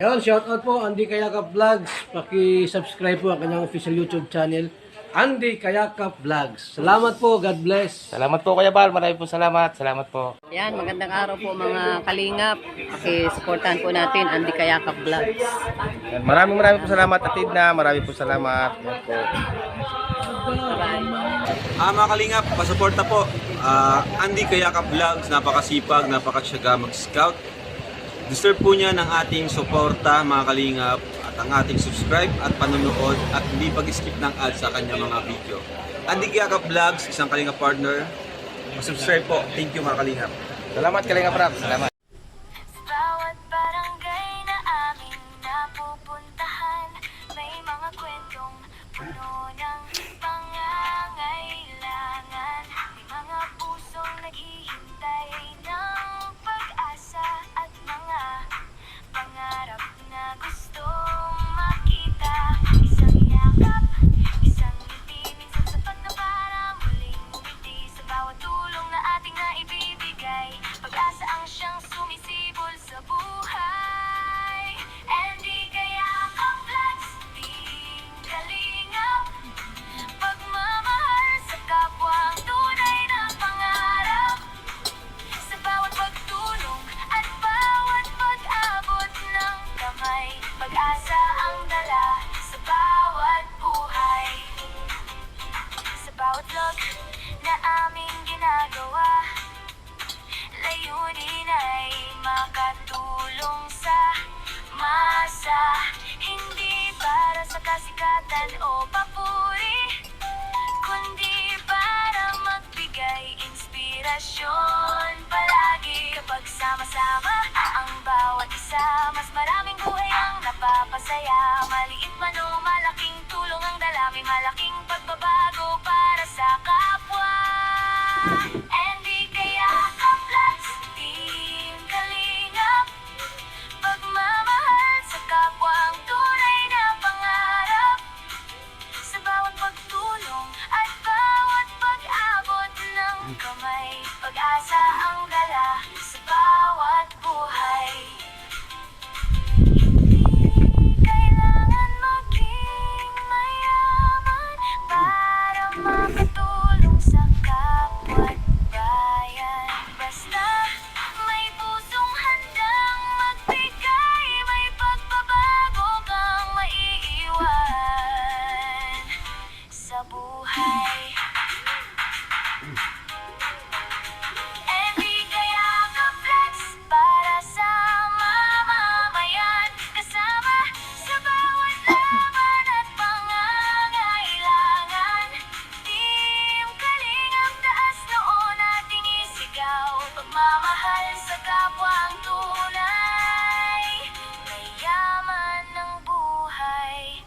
Ayun, shoutout po Andy Kayakap Vlogs. Paki-subscribe po ang kanyang official YouTube channel, Andy Kayakap Vlogs. Salamat po, God bless. Salamat po Kuya Bal, maraming po salamat. Salamat po. Yan, magandang araw po mga kalingap. Paki-supportahan po natin Andy Kayakap Vlogs. Yan, maraming po salamat Atid na, maraming po salamat. Yan po. Mga kalingap, pasuporta po. Andy Kayakap Vlogs, napakasipag, napakasyaga mag-scout. Deserve po niya ng ating suporta mga kalingap at ang ating subscribe at panonood at hindi pag-skip ng ads sa kanya mga video. Andy Kayakap Vlogs, isang kalingap partner. Subscribe po. Thank you mga kalingap. Salamat Kalinga Prab, salamat. Bawat barangay na aming napupuntahan, may mga kwentong puno ng pangangailangan. May mga pusong naghihintay ng pag-asa at mga pangarap na gustong makita. Isang yakap, isang ngiti, minsan sapat na para muling umiti. Sa bawat tulong na ating naibibigay, pag-asa ang siyang sumisibol sa buhay. Andy Kayakap Vlogs, Team Kalingap. Pagmamahal sa kapwa ang tunay na pangarap. Sa bawat pagtulong at bawat pag-abot ng kamay, pag-asa ang dala sa bawat buhay. Sa bawat vlog na aming ginagawa, layunin ay makatulong sa masa. Hindi para sa kasikatan o papuri, kundi para magbigay inspirasyon palagi. Kapag sama-sama ang bawat isa, mas maraming buhay ang napapasaya. Maliit man o malaking tulong ang dala, may malaking pagbabago para sa kapwa. Andy Kayakap Vlogs, Team Kalingap. Pagmamahal sa kapwa ang tunay na pangarap. Sa bawat pagtulong at bawat pag-abot ng kamay, pag-asa ang dala sa bawat buhay. Hindi kailangan maging mayaman para makatulong sa kapwa't bayan. Basta may pusong handang magbigay, may pagbabago kang maiiwan sa buhay. Andy Kayakap Vlogs, para sa mamamayan. Kasama sa bawat laban at pangangailangan. Team Kalingap, taas noo nating isigaw. Pagmamahal sa kapwa ang tunay, mayaman ng buhay.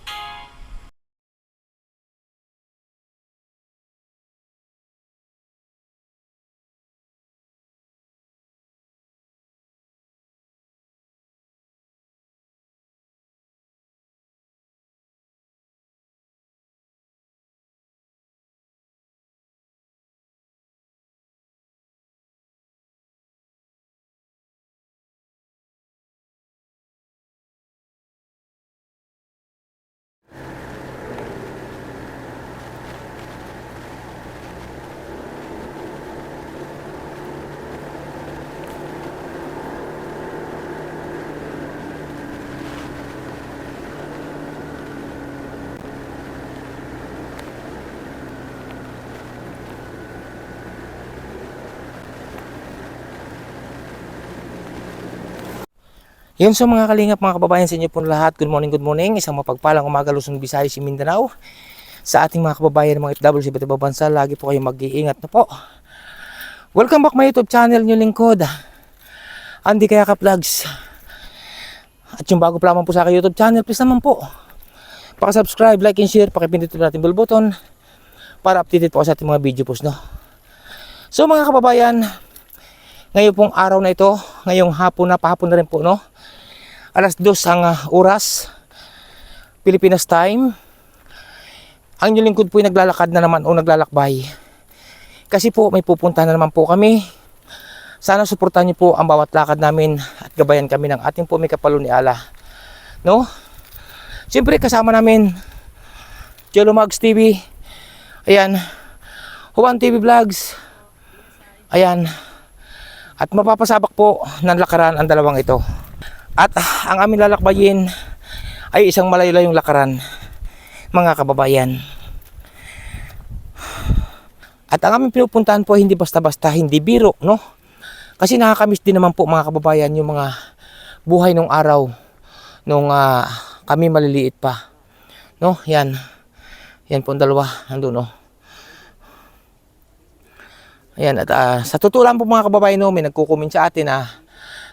Yun so mga kalingap, mga kababayan sa inyo po lahat. Good morning, good morning. Isang mapagpalang umaga, Luzon, Visayas, Mindanao. Sa ating mga kababayan, mga FW sa iba't ibang bansa, lagi po kayong mag-iingat na po. Welcome back my YouTube channel, nyo lingkod, Andy Kayakap Vlogs. At yung bago pa lamang po sa aking YouTube channel, please naman po paka-subscribe, like and share, pakipindot natin bell button para updated po sa ating mga video post, no? So mga kababayan, ngayon pong araw na ito, ngayong hapon na, pahapon na rin po, no? Alas 2 ang oras, Pilipinas time. Ang inyong lingkod po ay naglalakad na naman o naglalakbay. Kasi po may pupuntahan na naman po kami. Sana suportahan niyo po ang bawat lakad namin at gabayan kami ng ating po may kapalo ni Allah. no? Siyempre kasama namin Jello Mags TV. Ayan. Juan TV Vlogs. Ayan. At mapapasabak po ng lakaran ang dalawang ito. At ang aming lalakbayin ay isang malayo-layong lakaran, mga kababayan. At ang aming pinupuntahan po hindi basta-basta, hindi biro, no? Kasi nakakamiss din naman po, mga kababayan, yung mga buhay nung araw nung kami maliliit pa, no? Yan. Yan po ang dalawa, nandun, no? Ayan, at sa totoo lang po, mga kababayan, no, may nagko-comment sa atin na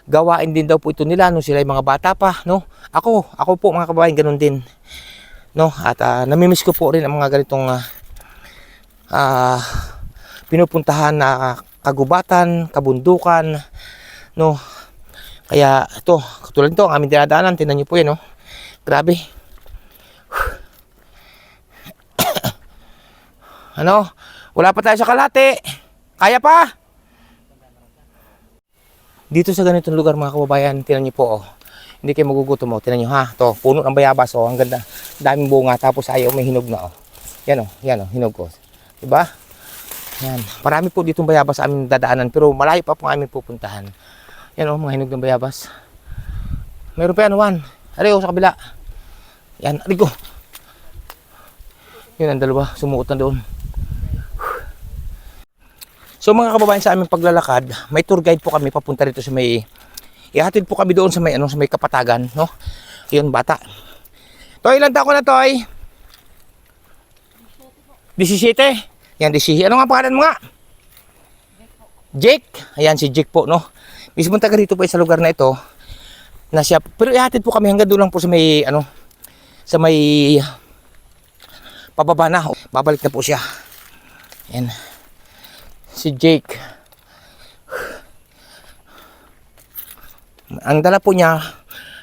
gawain din daw po ito nila nung sila ay mga bata pa, no? Ako po, mga kababayan, ganun din, no? At namimiss ko po rin ang mga ganitong pinupuntahan na kagubatan, kabundukan, no? Kaya ito, katulad nito, ang aming dinadaanan, tingnan niyo po yan, no? Grabe. Ano? Wala pa tayo sa kalate. Kaya pa? Dito sa ganitong lugar, mga kababayan, tingnan niyo po, oh. Hindi kayo magugutom, oh. Tingnan niyo, ha? To, puno ng bayabas, oh. Ang ganda. Daming bunga, tapos ayaw may hinog na, oh. Yan, oh, hinog ko. Diba? Yan. Marami po ditong bayabas sa aming dadaanan, pero malayo pa po ang aming pupuntahan. Yan, oh, mga hinog ng bayabas. Meron pa yan, Juan. Ari, oh, sa kabila. Yan, ari ko. Yun ang dalawa, sumuot na doon. So mga kababayan, sa aming paglalakad, may tour guide po kami papunta rito sa may, ihatid po kami doon sa may, sa may Kapatagan, no? Yun, bata. Toy, ilan taon ko na, Toy? 17? Yan, 17. Ano nga pangalan mo nga? Jake. Ayan, si Jake po, no? Mismo taga rito po sa lugar na ito, na siya, pero ihatid po kami hanggang doon lang po sa may, sa may, pababa na. Babalik na po siya. Yan. Si Jake. Ang dala po niya,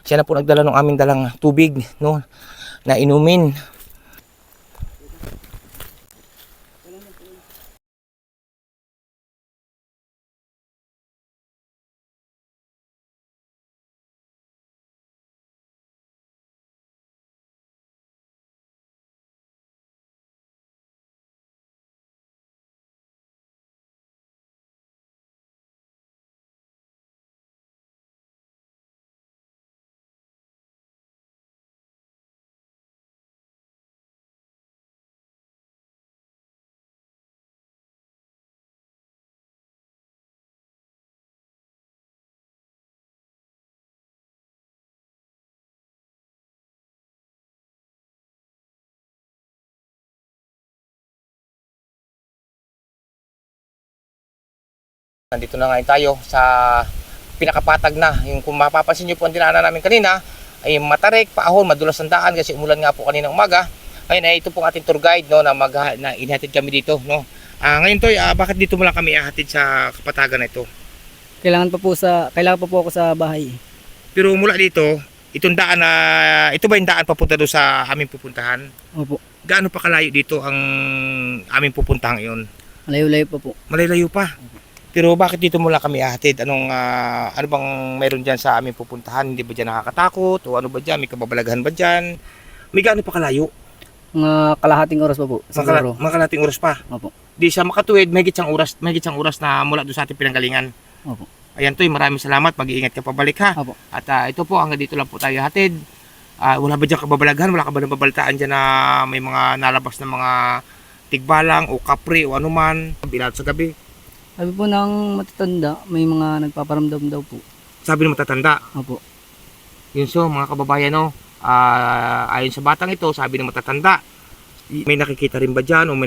siya na po nagdala ng aming dalang tubig, no, na inumin. Nandito na ngayon tayo sa pinakapatag na. Yung kung mapapansin nyo po ang dinaanan namin kanina ay matarik, paahon, madulas ang daan kasi umulan nga po kanina umaga. Ngayon ay ito pong ating tour guide, no, na inihatid kami dito, no. Ngayon Toy, bakit dito mo lang kami ihatid sa Kapatagan na ito? Kailangan pa po ako sa bahay. Pero mula dito, itong daan na ito ba yung daan papunta doon sa aming pupuntahan? Opo. Gaano pa kalayo dito ang aming pupuntahan ngayon? Malayo-layo pa po. Malayo pa. Pero bakit dito mo lang kami ihatid? Anong ano bang meron diyan sa aming pupuntahan? Hindi ba diyan nakakatakot o ano ba diyan? May kababalaghan ba diyan? May gaano pa kalayo? Mga kalahating oras pa po. Siguro. Mga kalahating oras pa. Opo. Di sa makatuwid, may gitsang oras na mula doon sa ating pinanggalingan. Opo. Ayan Toy, maraming salamat. Mag-iingat ka pabalik ha. Opo. At ito po, hanggang dito lang po tayo hatid. Wala ba dyan kababalaghan? Wala ka ba nababalitaan dyan na may mga nalabas na mga tigbalang o kapre o anuman? Bilat sa gabi. Sabi po ng matatanda, may mga nagpaparamdam daw po. Sabi ng matatanda. Opo. Yun so, mga kababayan, no? Ayon sa batang ito, sabi ng matatanda, may nakikita rin ba dyan o may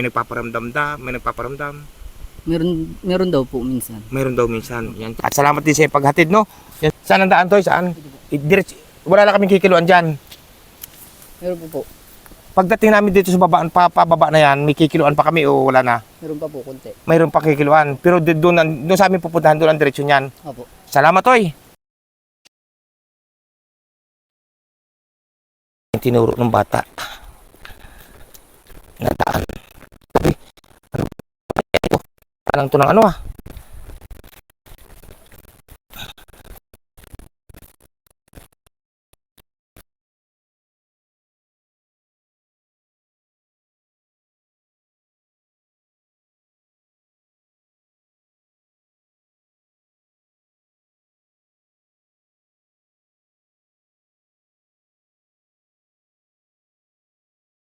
nagpaparamdam may nagpaparamdam? Meron daw po minsan. Mayroon daw minsan. Yan. At salamat din sa iyong paghatid, no? Yan. Saan ang daan, Toy? Saan? Wala na kaming kikiluan dyan. Meron po po. Pagdating namin dito sa pababa na yan, may kikiluan pa kami o wala na? Meron pa po konti. Mayroon pa kikiluan. Pero doon sa amin pupuntahan, doon ang diretsyon yan. Opo. Salamat, Toy! Tinuro ng bata na daan. Parang ito ng ano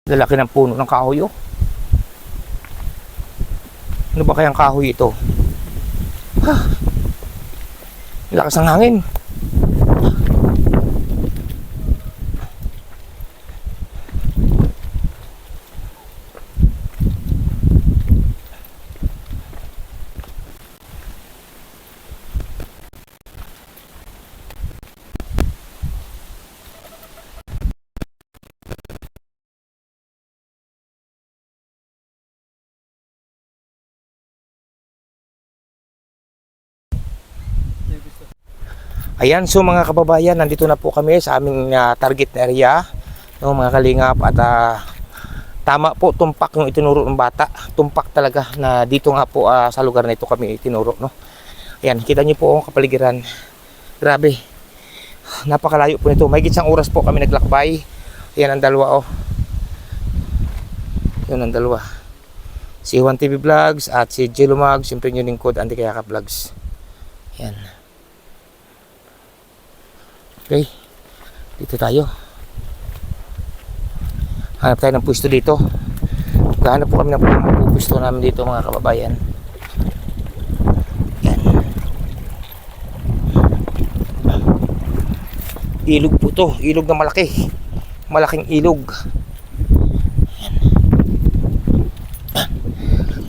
Lalaki ng puno ng kahoy, oh. Ano ba kayang kahoy ito? Lakas ng hangin. Ayan, so mga kababayan, nandito na po kami sa aming target area, no, mga kalingap, at tama po, tumpak yung itinuro ng bata. Tumpak talaga na dito nga po sa lugar na ito kami itinuro, no. Ayan, kita niyo po ang kapaligiran. Grabe. Napakalayo po nito. May gitsang oras po kami naglakbay. Ayan ang dalawa, oh. Yun ang dalawa. Si Juan TV Vlogs at si Jello Mag, siyempre yung lingkod, Andy Kayakap Vlogs. Ayan. Okay, dito tayo. Hanap tayo ng pwesto dito. Hanap po kami ng pwesto namin dito, mga kababayan. Yan. Ilog po to, ilog na malaki. Malaking ilog. Yan.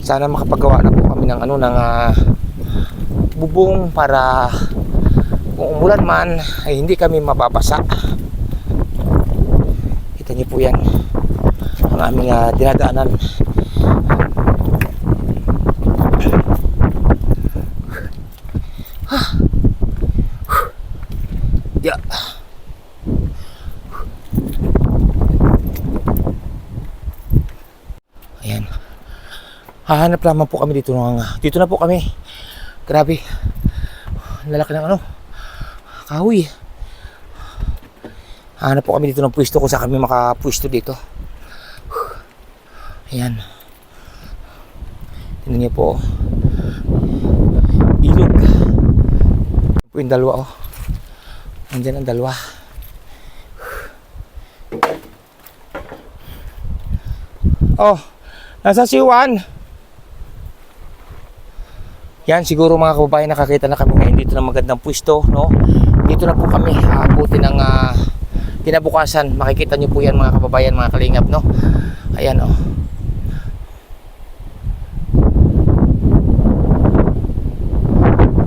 Sana makapagawa na po kami ng bubong para kung umulan man ay hindi kami mababasa. Kita niyo po yan ang aming dinadaanan. Yeah. Ayan. Hahanap lamang po kami dito dito na po kami. Grabe. Lalaki ng kahoy. Hanap po kami dito ng pwesto kung saan kami makapwesto dito. Ayan. Tingnan niyo po. Ilog. Ito po yung dalawa, oh. Nandyan ang dalawa. Oh, nasa si Juan. Yan, siguro mga kababayan, nakakita na kami ngayon dito ng magandang pwesto, no? Dito na po kami aabutin ng kinabukasan. Makikita nyo po yan, mga kababayan, mga kalingap, no? Ayan, oh.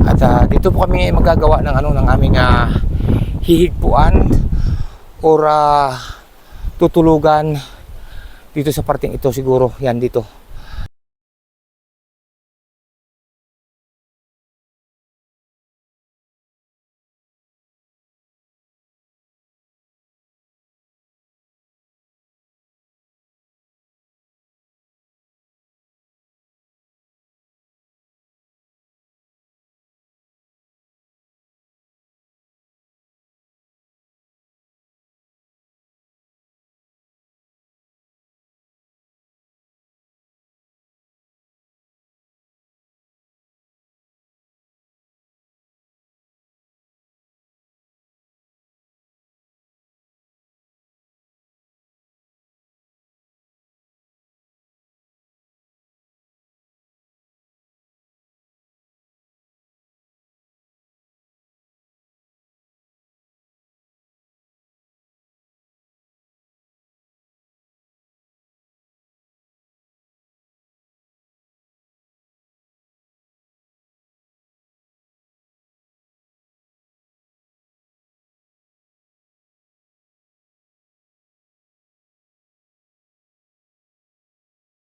At dito po kami magagawa ng ng aming hihigpuan or tutulugan dito sa parting ito siguro. Yan dito.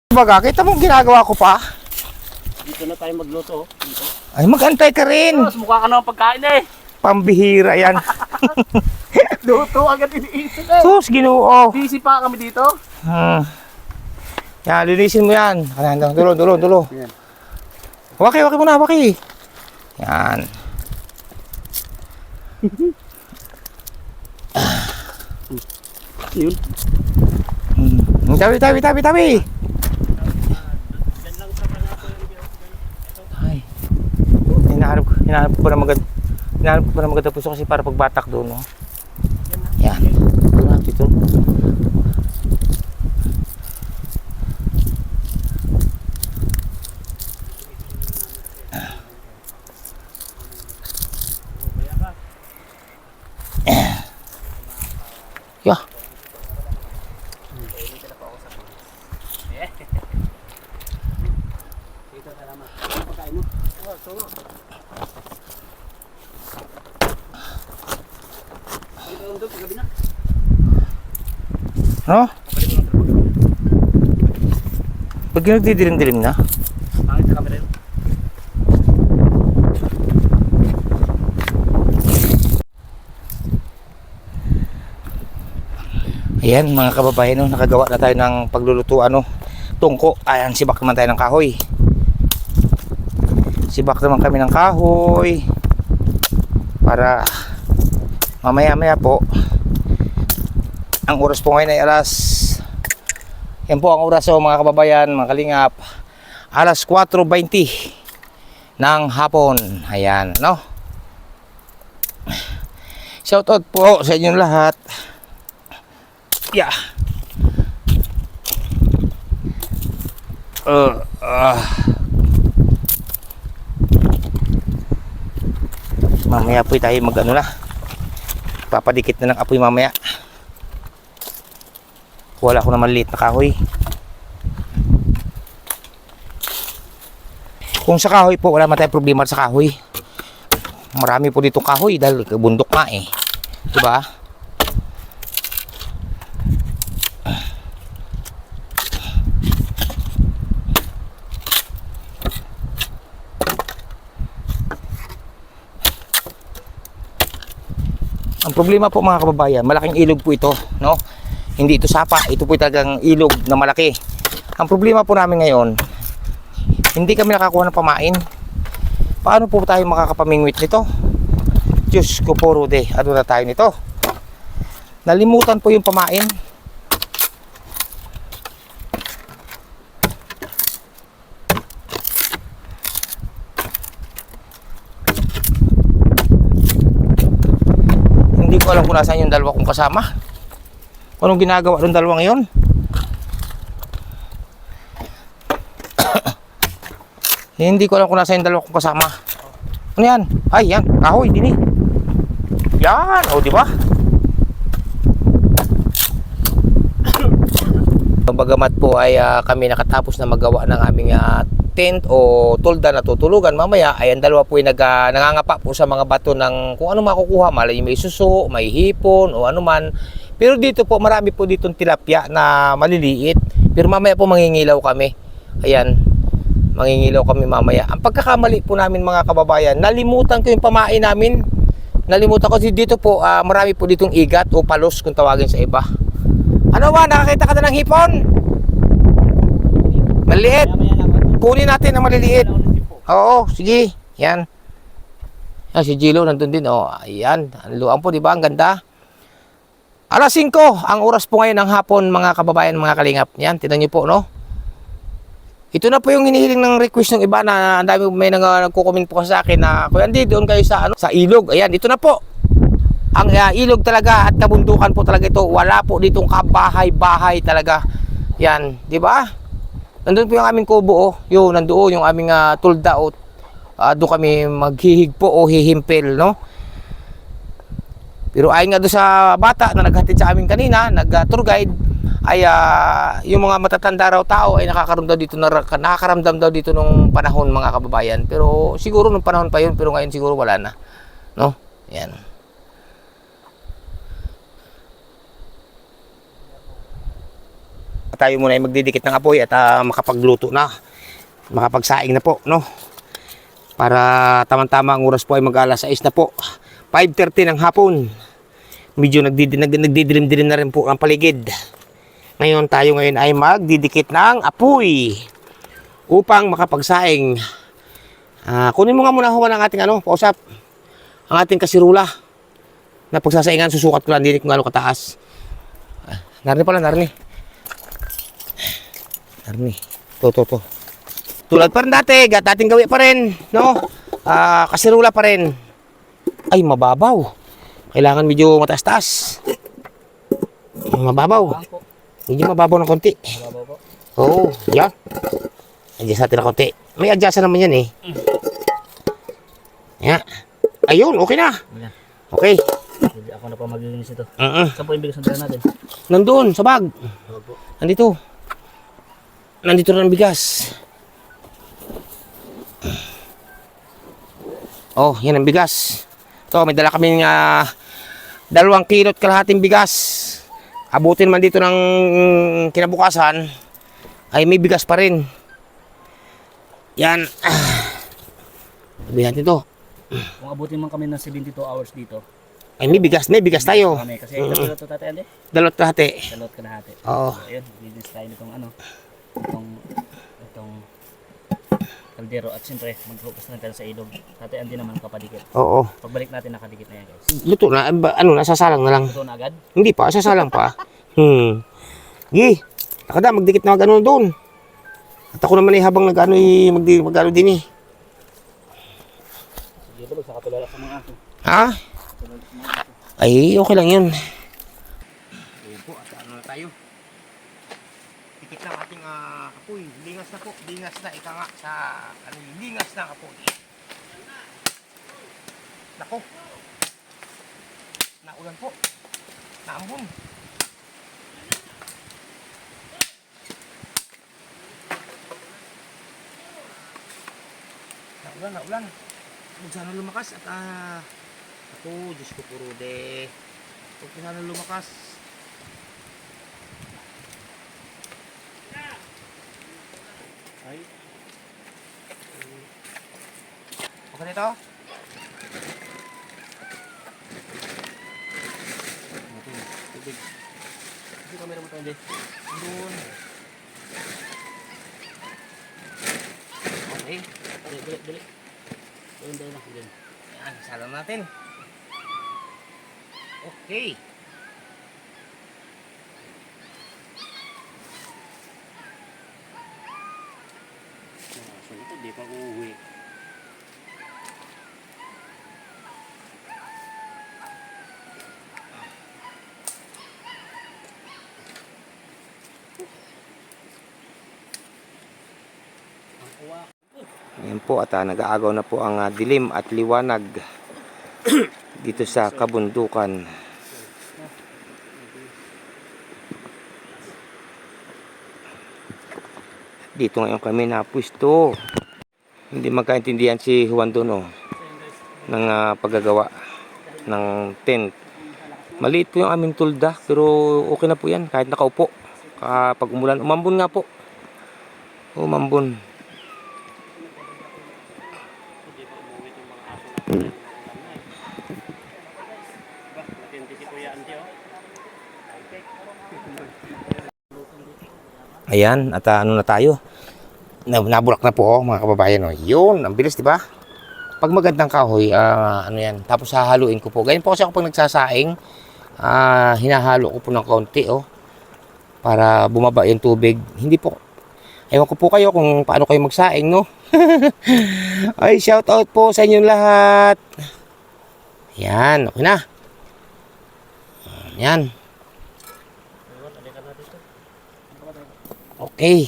Baga, kita mo ginagawa ko pa? Dito na tayo magluto. Dito. Ay, magantay ka rin. Mukha ka ng pagkain eh. Pambihira yan. Luto agad iniisip eh. Sus, Ginoo. Busy pa kami dito. Yan, linisin mo yan. Dulo. Yan. Waki muna. Yan. Yun. Tabi. Ay. Hinahanap ko na maganda puso kasi para pagbatak doon, no. Yan. Dito. Yeah. No? Pag nagdidilim-dilim na. Ayan mga kababayan, no, nakagawa na tayo ng pagluluto tungko. Ayan, sibak naman tayo ng kahoy. Sibak naman kami ng kahoy para mamaya-maya po. Ang oras po ngayon ay yan po ang oras mga kababayan, mga kalingap, alas 4:20 ng hapon. Ayan, no? Shoutout po sa inyong lahat. Yeah. Mamaya po tayo papadikit na ng apoy mamaya. Wala ko naman liit na kahoy. Kung sa kahoy po, wala man tayong problema sa kahoy. Marami po dito kahoy dahil bundok nga eh. Diba? Ang problema po mga kababayan, malaking ilog po ito, no? Hindi ito sapa, ito po talagang ilog na malaki. Ang problema po namin ngayon, hindi kami nakakuha ng pamain. Paano po tayo makakapamingwit nito? Diyos ko po, Rude, ano na tayo nito? Nalimutan po yung pamain. Hindi ko alam kung nasaan yung dalawa kong kasama. Anong ginagawa ng dalawang yon? Hindi ko alam kung nasaan yung dalawa kong kasama. Ano yan? Ay, yan. Kahoy, din eh. Yan. O, di ba? Bagamat po ay kami nakatapos na magawa ng aming tent o tolda na tutulugan, mamaya ay ang dalawa po ay nangangapa po sa mga bato ng kung ano makukuha, malay may suso, may hipon o ano man. Pero dito po marami po ditong tilapia na maliliit, pero mamaya po mangingilaw kami. Ayan, mangingilaw kami mamaya. Ang pagkakamali po namin mga kababayan, nalimutan ko yung pamain namin. Nalimutan ko dito po, marami po ditong igat o palos kung tawagin sa iba. Ano ba, nakakita ka na ng hipon? Maliit. Kunin natin ang maliliit. Oo, sige. Yan. Yan si Gilo nandun din. Oh, ayan. Ang luang po, di ba? Ang ganda. Alas 5, ang oras po ngayon ng hapon, mga kababayan, mga kalingap. Yan, tinan niyo po, no? Ito na po yung hinihiling ng request ng iba na ang dami may nagko-comment po sa akin na Kuya Andy, doon kayo sa sa ilog. Ayan, ito na po. Ang ilog talaga at kabundukan po talaga ito. Wala po ditong kabahay-bahay talaga. Yan, di ba? Nandun po yung aming kubo, oh. Yun, nandoon yung aming tulda, oh. Doon kami maghihig po o hihimpel, no? Pero ayon nga doon sa bata na naghatid sa amin kanina, nag-tour guide, ay yung mga matatanda raw tao ay nakakaramdam daw dito nung panahon mga kababayan. Pero siguro nung panahon pa yun, pero ngayon siguro wala na, no? Yan. Tayo muna ay magdidikit ng apoy at makapagluto na, makapagsaing na po, no? Para tamang-tama ang oras po ay mag-alas 6 na po, 5:30 ng hapon. Medyo nagdidilim-dilim na rin po ang paligid. Ngayon tayo ay magdidikit ng apoy upang makapagsaing. Kunin mo nga muna huwan ng ating pausap, ang ating kasirula na pagsasaingan. Susukat ko lang din kung gaano kataas. Narni pala, narni. To. Tulad pa rin dati, dating gawi pa rin, no? Kasirula pa rin. Ay, mababaw. Kailangan medyo mataas-taas. Mababaw. Medyo mababaw ng konti. Oo, yan. Adjust natin ng konti. May adjust naman yan eh. Yan. Ayun, okay na. Okay. Hindi ako na pa maglilinis ito. Uh-uh. Saan po yung bigas na dala natin? Nandun, sa bag. Nandito. Nandito na ang bigas. Oh, yan ang bigas. Ito, may dala kami 2 kilot kalahating bigas. Abutin man dito ng kinabukasan, ay may bigas pa rin. Yan. Sabihan ito. Kung abutin man kami ng 72 hours dito. Ay may bigas tayo. Kami, kasi dalawat ito tatay Andy. Dalawat kalahati. Dalawat ka lahat. Oo. So, ayun, linis tayo nitong itong kaldero at siyempre mag-focus na tayo sa ilog. Tatay Andy naman kapadikit. Oo. Pagbalik natin nakadikit na yan guys. Luto na. Nasasalang na lang. Ito na agad. Hindi pa, sasalang pa. Nakada, magdikit na mag-ano doon. At ako naman habang nag-ano mag-ano din eh. Sige ba, magkakatulala sa mga aso. Ha? Ay, okay lang yun. Ayun po, at ano na tayo. Tikit lang ating apoy. Lingas na po. Lingas na. Ika nga sa, lingas na apoy. Nako. Naulan po. Naambon. Naulan. Huwag sana lumakas at ako, Diyos ko puro de. Huwag sana lumakas. Ay. Okay na ito? Tubig. Hindi kamera mo tayo de. Doon. Okay. Dali. Doon na. Yan, salang natin. Okay. So ito, di pa uuwi. Ayan po at nag-aagaw na po ang dilim at liwanag dito sa kabundukan. Dito ngayon kami napwesto. Hindi magkaintindihan si Juan Dono ng paggagawa ng tent. Maliit po yung aming tulda pero okay na po yan kahit nakaupo. Kapag umulan, umambon nga po. Umambon. Ayan, at ano na tayo. Nabulak na po mga kababayan. Oh. Yun, ang bilis, di ba? Pag magandang kahoy, ano yan. Tapos hahaluin ko po. Ganyan po kasi ako pag nagsasaing, hinahalo ko po ng kaunti, oh. Para bumaba yung tubig. Hindi po. Ewan ko po kayo kung paano kayo magsaing, no? Ay, shout out po sa inyong lahat. Yan, okay na. Yan. Okay.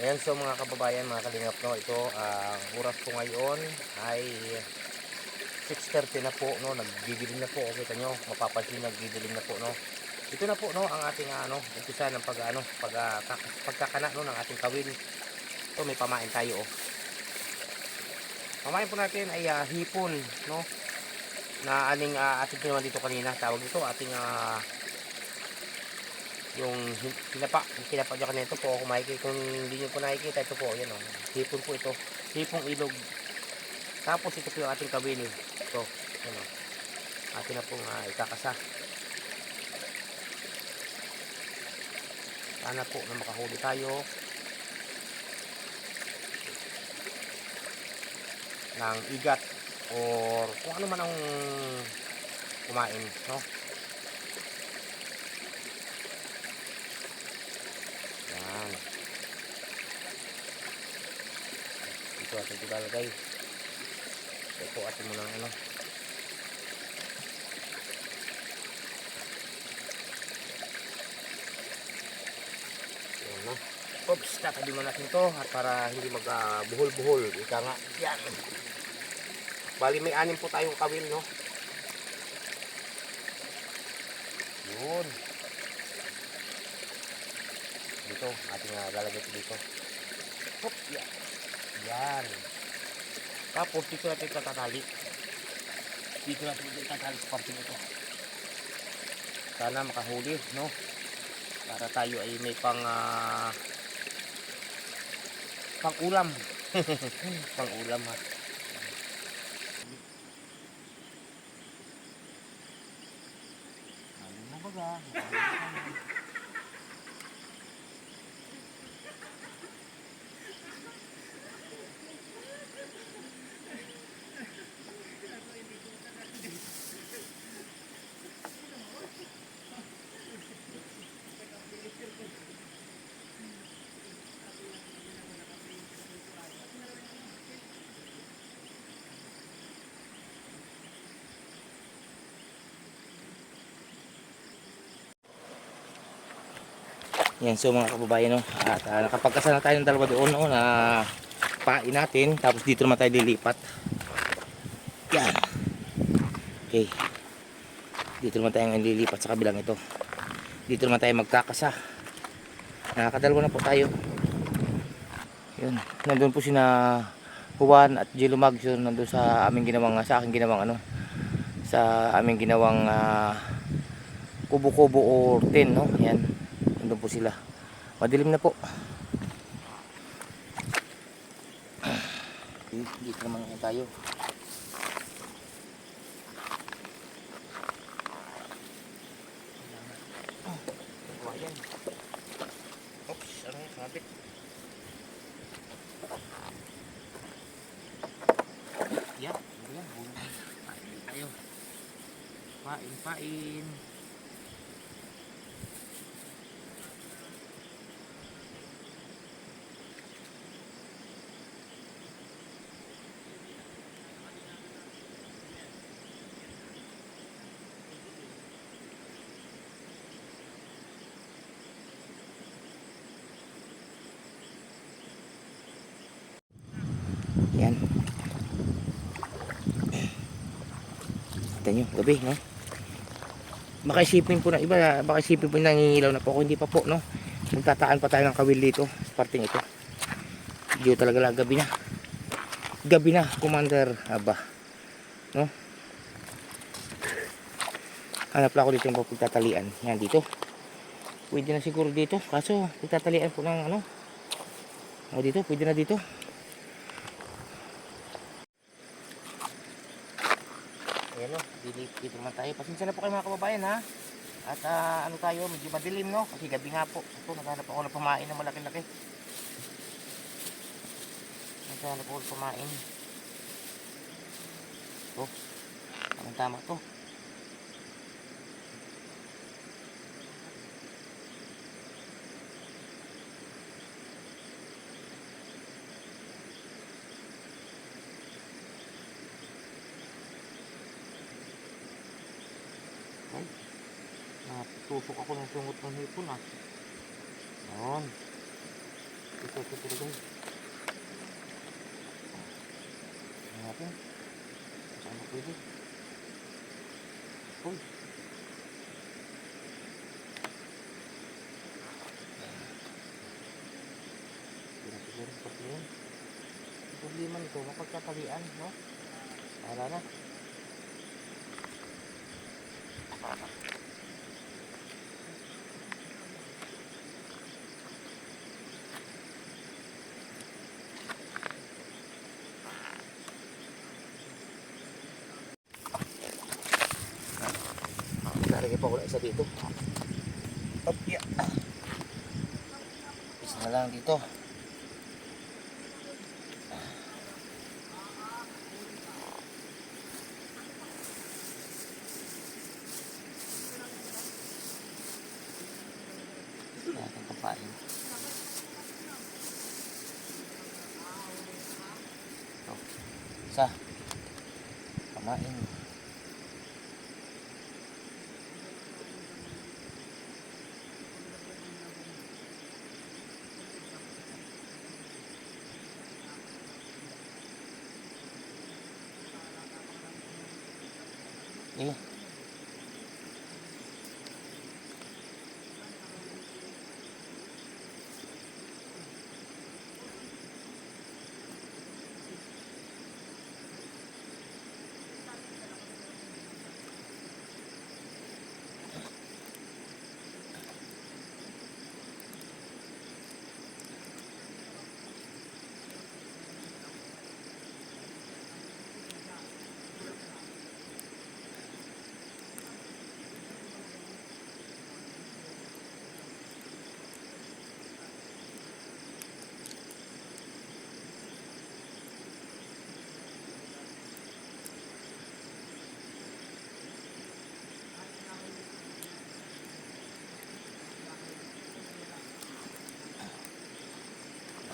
Ayan, so mga kababayan, mga kalingap, no, ito ang oras po ngayon ay 6:30 na po, no, nagdidilim na po, kita nyo, mapapansin nagdidilim na po, no. Ito na po, no, ang ating umpisa ng pagkakana, no, ng ating kawil. Ito, may pamain tayo, oh. Pamain po natin ay hipon, no, na ating naman dito kanina, tawag dito, ating yung kinapa nyo kanina. Ito po, kung makikita, kung hindi nyo po nakikita, ito po, yan o, hipon po ito, hipong ilog. Tapos ito po yung ating kawil, ito, yan o, atin na pong ikakasa. Sana po na makahuli tayo ng igat or kung ano man ang kumain, no? Yan. Ito ating ilalagay. Ito atin mo ng ano. Yan na. Oops. Tatabi mo natin to at para hindi magbuhol-buhol. Ika nga. Yan. Bali may 6 po tayong kawil, no? Yun. Dito, ating lalagay ito dito. Hop, yan. Yan. Tapos dito natin tatatali. Dito natin tatatali sa parting ito. Sana makahuli, no? Para tayo ay may pang ulam. Pang ulam, ha. Ano mo baga? Yan, so mga kababayan, no? At nakapagkasa na tayo ng dalawa doon, no? Na pain natin, tapos dito naman tayo lilipat. Yan. Okay. Dito naman tayo lilipat sa kabilang ito. Dito naman tayo magkakasa. Nakakadalawa na po tayo. Yun. Nandun po sina Juan at Jello Mag. So, nandun sa aming ginawang, sa aking ginawang ano, sa aming ginawang kubo-kubo or tin, no? Yan. Nandun po sila. Madilim na po. Dito naman tayo. Ayan. Oops, ano yung sabit? Yan, ayan. Pain tayo. Pain. Yan. Kita nyo, gabi, no? Baka isipin po na iba, baka isipin po nangingilaw na po ako. Hindi pa po, no? Magtataan pa tayo ng kawil dito sa parting ito. Dito talaga lang, gabi na. Gabi na, Commander. Aba, no? Hanap lang ako dito yung pagtatalian. Yan, dito. Pwede na siguro dito. Kaso, pagtatalian po ng ano. O dito, pwede na dito. Ayan, no? Dito naman tayo. Pasensya na po kayo mga kababayan, ha? At ano tayo, medyo madilim, no? Kasi gabi nga po. Ito, naghanap ako ng pamain na malaki-laki. Naghanap ako ng pamain. Ito. Tama to. Ay, natusok ako ng sungot ng hipon, ah. Ayan. Ito guys. Ayan natin. Saan na pwede? Uy. Siguro pati yun. Ang problema nito, mapagkakalian, no? Wala na. Lalagay pa ko na isa dito. Up, yeah. Isa na lang dito. Natin kapain. Ito. Isa. Kamain. Eh.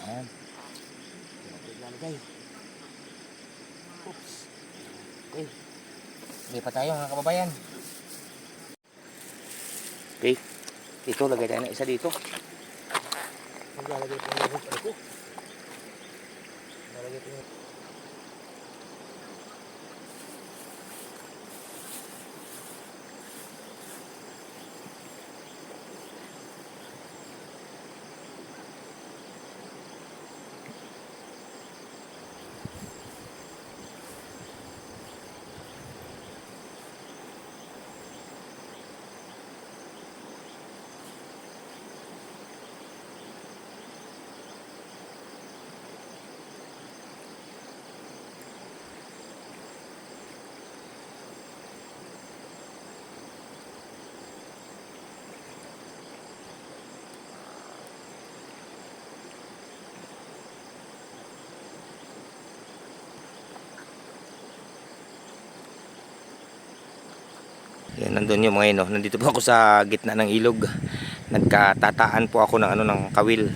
Ayan. Lalagay. Oops. Okay. Lipat tayo mga kababayan. Okay. Ito, lagay tayo na isa dito. Maglalagay tayo ng hook. Ito. Lalagay tayo. Yan, nandun yung mga yun, no? Nandito po ako sa gitna ng ilog. Nagkatataan po ako ng ano, ng kawil.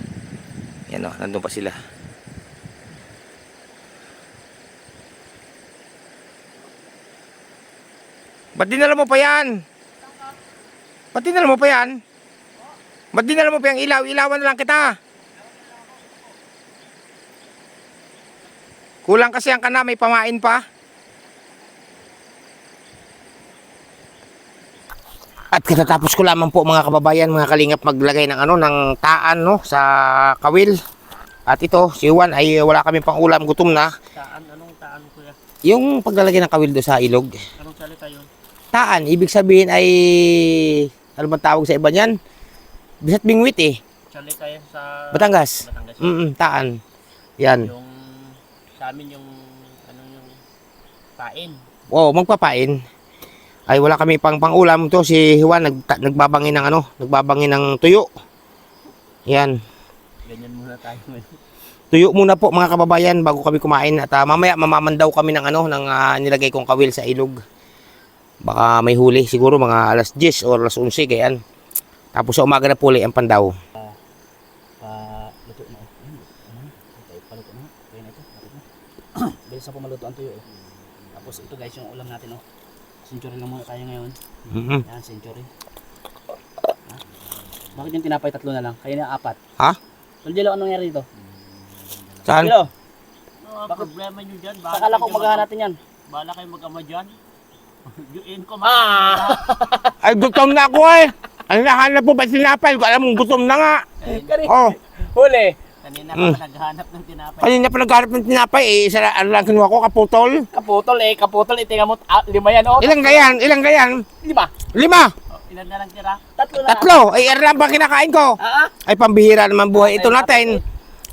Yan, no? Nandun pa sila. Ba't dinala mo pa yan? Ba't dinala mo pa yan? Ba't dinala mo pa yung ilaw? Ilawan na lang kita. Kulang kasi ang kana, may pamain pa. At katatapos ko lamang po mga kababayan, mga kalingap, maglagay ng ano, ng taan, no, sa kawil. At ito, si Juan ay wala kami pang ulam, gutom na. Taan, anong taan kuya? Yung paglalagay ng kawil do sa ilog. Anong salita yun? Taan, ibig sabihin ay, ano bang tawag sa iba niyan? Bisat bingwit eh. Salita yan sa Batangas. Batangas. Taan. Yan. Yung sa amin yung anong yung pain. Oo, magpapain. Ay wala kami pang ulam to, si Juan nagbabangin ng ano, nagbabangin ng tuyo. Yan. Ganyan muna tayo ngayon. Tuyo muna po mga kababayan bago kami kumain at mamaya mamamandaw kami ng ano, ng nilagay kong kawil sa ilog. Baka may huli siguro mga alas 10 or alas 11 gayan. Tapos sa umaga na puli ang pandaw. Luto na. Tayo paluto na. Kaya na ito. Bilis na po maluto ang tuyo. Tapos ito guys yung ulam natin. Century lang muna tayo ngayon. Yan, century. Ha? Bakit yung tinapay tatlo na lang? Kaya na 4. Ha? Tuldilo, anong nangyari dito? Saan? Tuldilo, Bakit problema nyo dyan? sakala ko maghahan natin yan. Bala kayo mag-ama dyan? Yung ko Ay gutom na ako eh. Ang nahanap po ba sinapay? Alam mo gutom na nga. Oh, Huli. Kanina pa naghahanap ng tinapay. kanina pa nagharap ng tinapay eh. Isa lang kinuha ko, kaputol. Kaputol tingnan mo, 5 yan Ilang gayan? Ilang gayan? 5. 5. Ilan na lang tira? 3 na. 3. Ay erlang ba kinakain ko? Ay pambihira naman buhay ito natin.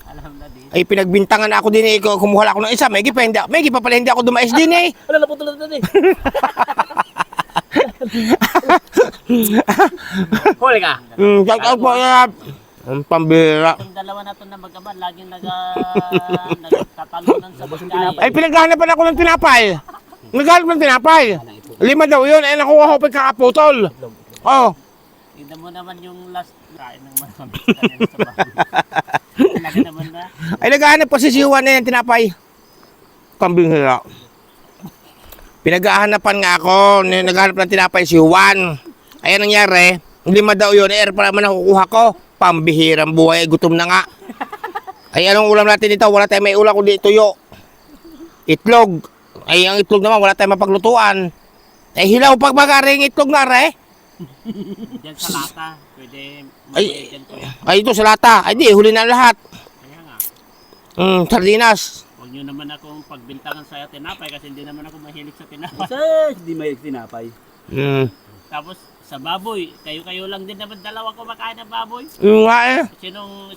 Alam na din. Ay pinagbintangan ako din eh. Kumuha ako ng isa. May pa pala hindi ako dumais din eh. Wala, naputol na din. Huli ka. Shout out po. Ang pambihira. Itong dalawa na to na mag-ama, laging nagtatalunan sa bagay. Ay pinaghanapan ako ng tinapay. Naghanap ng tinapay. 5 daw yun. Ay nakuha ko pagkakaputol. Oh. Tignan mo naman yung last kain ng marami kanina sa bahay. Lagi naman na. Ay naghahanap pa si Juan na yung tinapay. Pambihira. Pinaghahanapan nga ako. Naghahanap ng tinapay si Juan. Ay anong nangyari? 5 daw yun. Air para man nakukuha ko. Pambihirang buhay. Gutom na nga. Ay anong ulam natin dito? Wala tayong may ulam kundi tuyo. Itlog. Ay ang itlog naman wala tayong mapaglutuan. Eh, hilaw pag magaring itlog na re. Diyan sa lata. Pwede Ay. dyan kuya. Ay, ito sa lata. Ay, di, huli na lahat. Kaya nga. Sardinas. Huwag nyo naman akong pagbintangan sa tinapay kasi hindi naman ako mahilig sa tinapay. Kasi hindi may tinapay. Tapos sa baboy, kayo-kayo lang din naman dalawa kumakain ng baboy. Yung nga eh.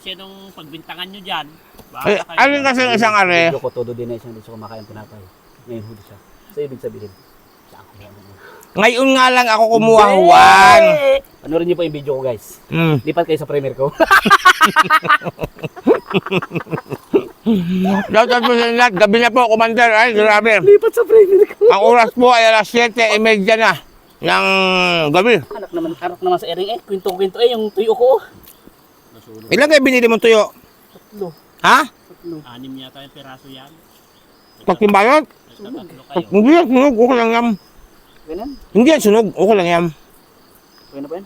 Sinong pagbintangan nyo dyan? Ay, alin kasi yung isang are. Video ko todo din na isang dito kumakain ng tinapay. Ngayon huli siya. So ibig sabihin, siya ako kumuha. Ngayon nga lang ako kumuha huwan. Ano rin niyo po yung video ko guys. Lipat kayo sa premiere ko. Shoutout po sa lahat. Gabi na po, Commander. Ay, grabe. Lipat sa premiere ko. Ang oras po ay alas 7:30 na. Yang gabi. Anak naman sa ering kwento-kwento yung tuyo ko. Ilan kayo binili mong tuyo? 3. Ha? 6 yata yung piraso yan. Pagtimbayot? Nagtatatlo kayo. Hindi yan sunog. Okay lang yan. Ganun. Hindi yan sunog. Okay lang yan. Okay na ba yan?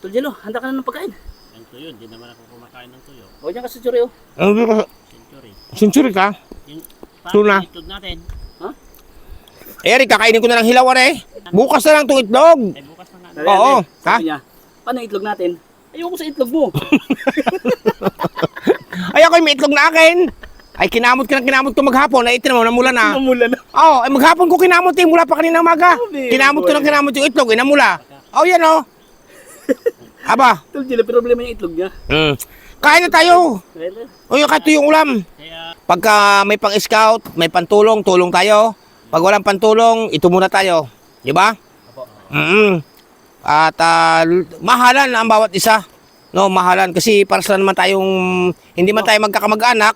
Tol Jello, handa ka na ng pagkain. Yung tuyo, hindi naman ako kumakain ng tuyo. O dyan ka sa Choreo. Hindi ka. Century. Century ka? Yung Tuna. itlog natin. Eh, Eric, kakainin ko na ng hilaw are. Bukas na lang itong itlog. Ay bukas na nga. Oo. Ha? Sabi niya, paano yung itlog natin? Ayoko sa itlog mo. Ay, ako may itlog na akin. Ay, kinamot ko maghapon. Ay, tinan mo, namula na. Namula na. Oo, ay maghapon ko kinamot eh. Mula pa kanina umaga. Kinamot ko yung itlog. Eh, namula. Oh, yan oh. Aba. Tol Jello, problema yung itlog niya. Kain na tayo. O, yung kahit yung ulam. Kaya Pagka may pang-scout, may pantulong, tulong tayo. Pag walang pantulong, ito muna tayo. Di ba? At mahalan ang bawat isa. No, mahalan. Kasi para sa naman tayong, hindi man tayo magkakamag-anak,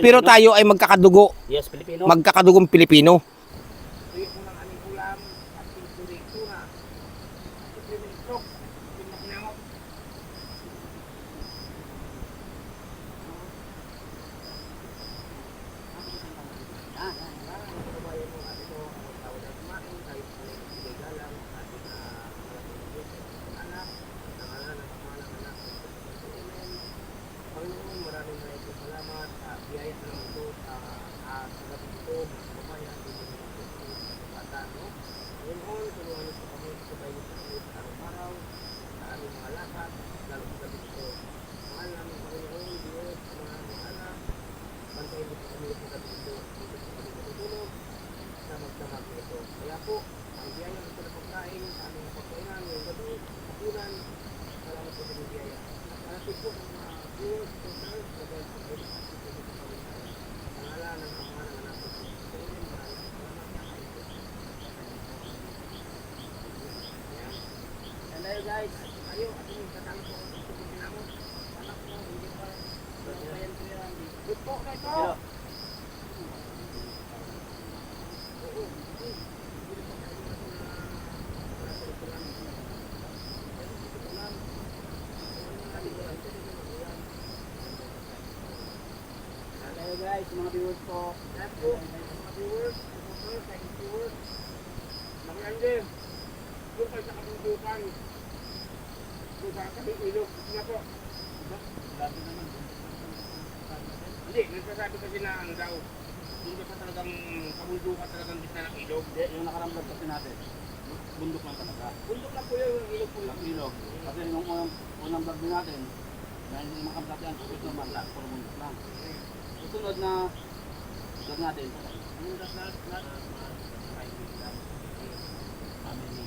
pero tayo ay magkakadugo. Yes, Pilipino. Magkakadugong Pilipino. Guys, mga viewers ko. Yan po, mga viewers. Makiandim. Doon kayo sa kabundukan. Doon sa kabing ilog. Nga po. Hindi, nagsasabi kasi na ano daw. Doon ka sa talagang kabundukan talagang gitna ng ilog. Hindi, yung nakaramdam kasi natin. Bundok lang talaga. Bundok lang po yun, yung ilog po lang. Ilog. Kasi nung unang vlog din natin, dahil hindi makamdap yan, ito naman lang, puro bundok lang. Susunod na vlog natin. Yung vlog na family.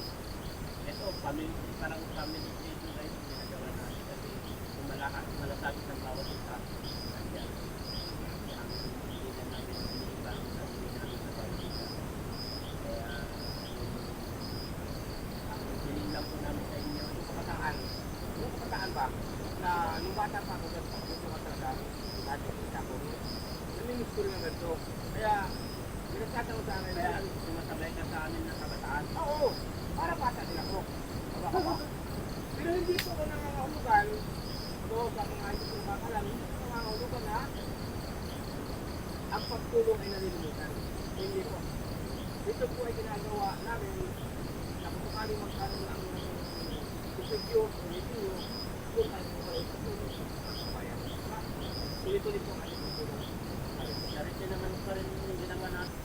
Ito, family, parang family dito guys, ginagawa natin kasi kung malasabit ng bawat isa. Nandiyan. Ang hindi na namin iniiba ang sarili namin sa bawat isa. Kaya, ang piling lang po namin sa inyo, yung kapataan ba? Na nung bata pa ako, gusto ko talaga, dati kita ko, namimiss ko rin ang ganito. Kaya, pinagtatanong sa amin, kaya sumasabay ka sa amin ng kabataan. Oo, para bata din ako. Pero hindi po ako nangangahulugan, sa mga ito kong bakalan, hindi po nangangahulugan na ang pagtulong ay nalilimutan. Hindi po. Ito po ay ginagawa namin na kung sakaling magkaroon ng kusegyo o nitiyo, kung tayo po ay pagtulong sa kabayan. Tuloy-tuloy po ang ating pagtulong. Diretso naman pa rin yung ginawa natin.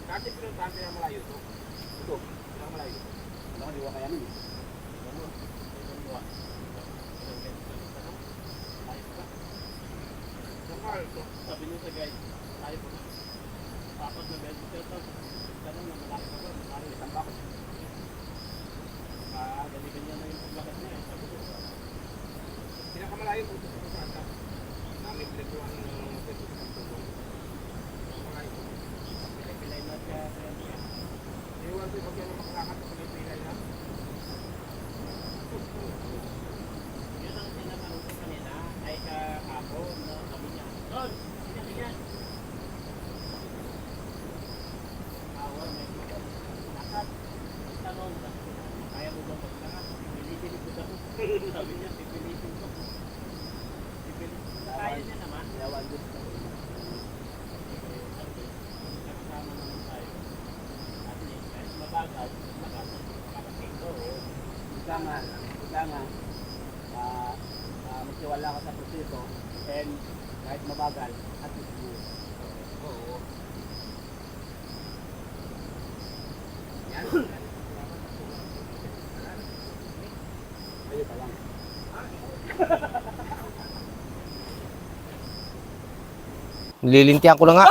Dati pinuntahan na malayo to. Ito, malayo. Ano di wa kaya nun? Sabi niyo sa guys, tayo po. Apat na bed ito. Tanong na malaki pa to, malaki isang bakit. Galikan niya na yung paglakad niya. Pinakamalayo po ito sa Santa. Namin pinatuan ng pwede sa tulong. Malayo po. Pilay na siya. Iwan ko yung pagkano makalakad sa pilay na. Yun ang tinatanong ko kanina ay kahapon na kami niya. Doon! Pinabigyan! Awan, may lakad. Tanong, kaya mo bang maglakad? Pipilitin ko daw. Sabi niya, pipilitin ko. Kaya niya naman. Yawan doon. Kasama naman tayo. At least, kahit mabagal, makakatingko. Kailangan, magtiwala ka sa proseso and kahit mabagal, at least mo. Oo. Yan. Ayun pa lang. Nililintihan ko na nga.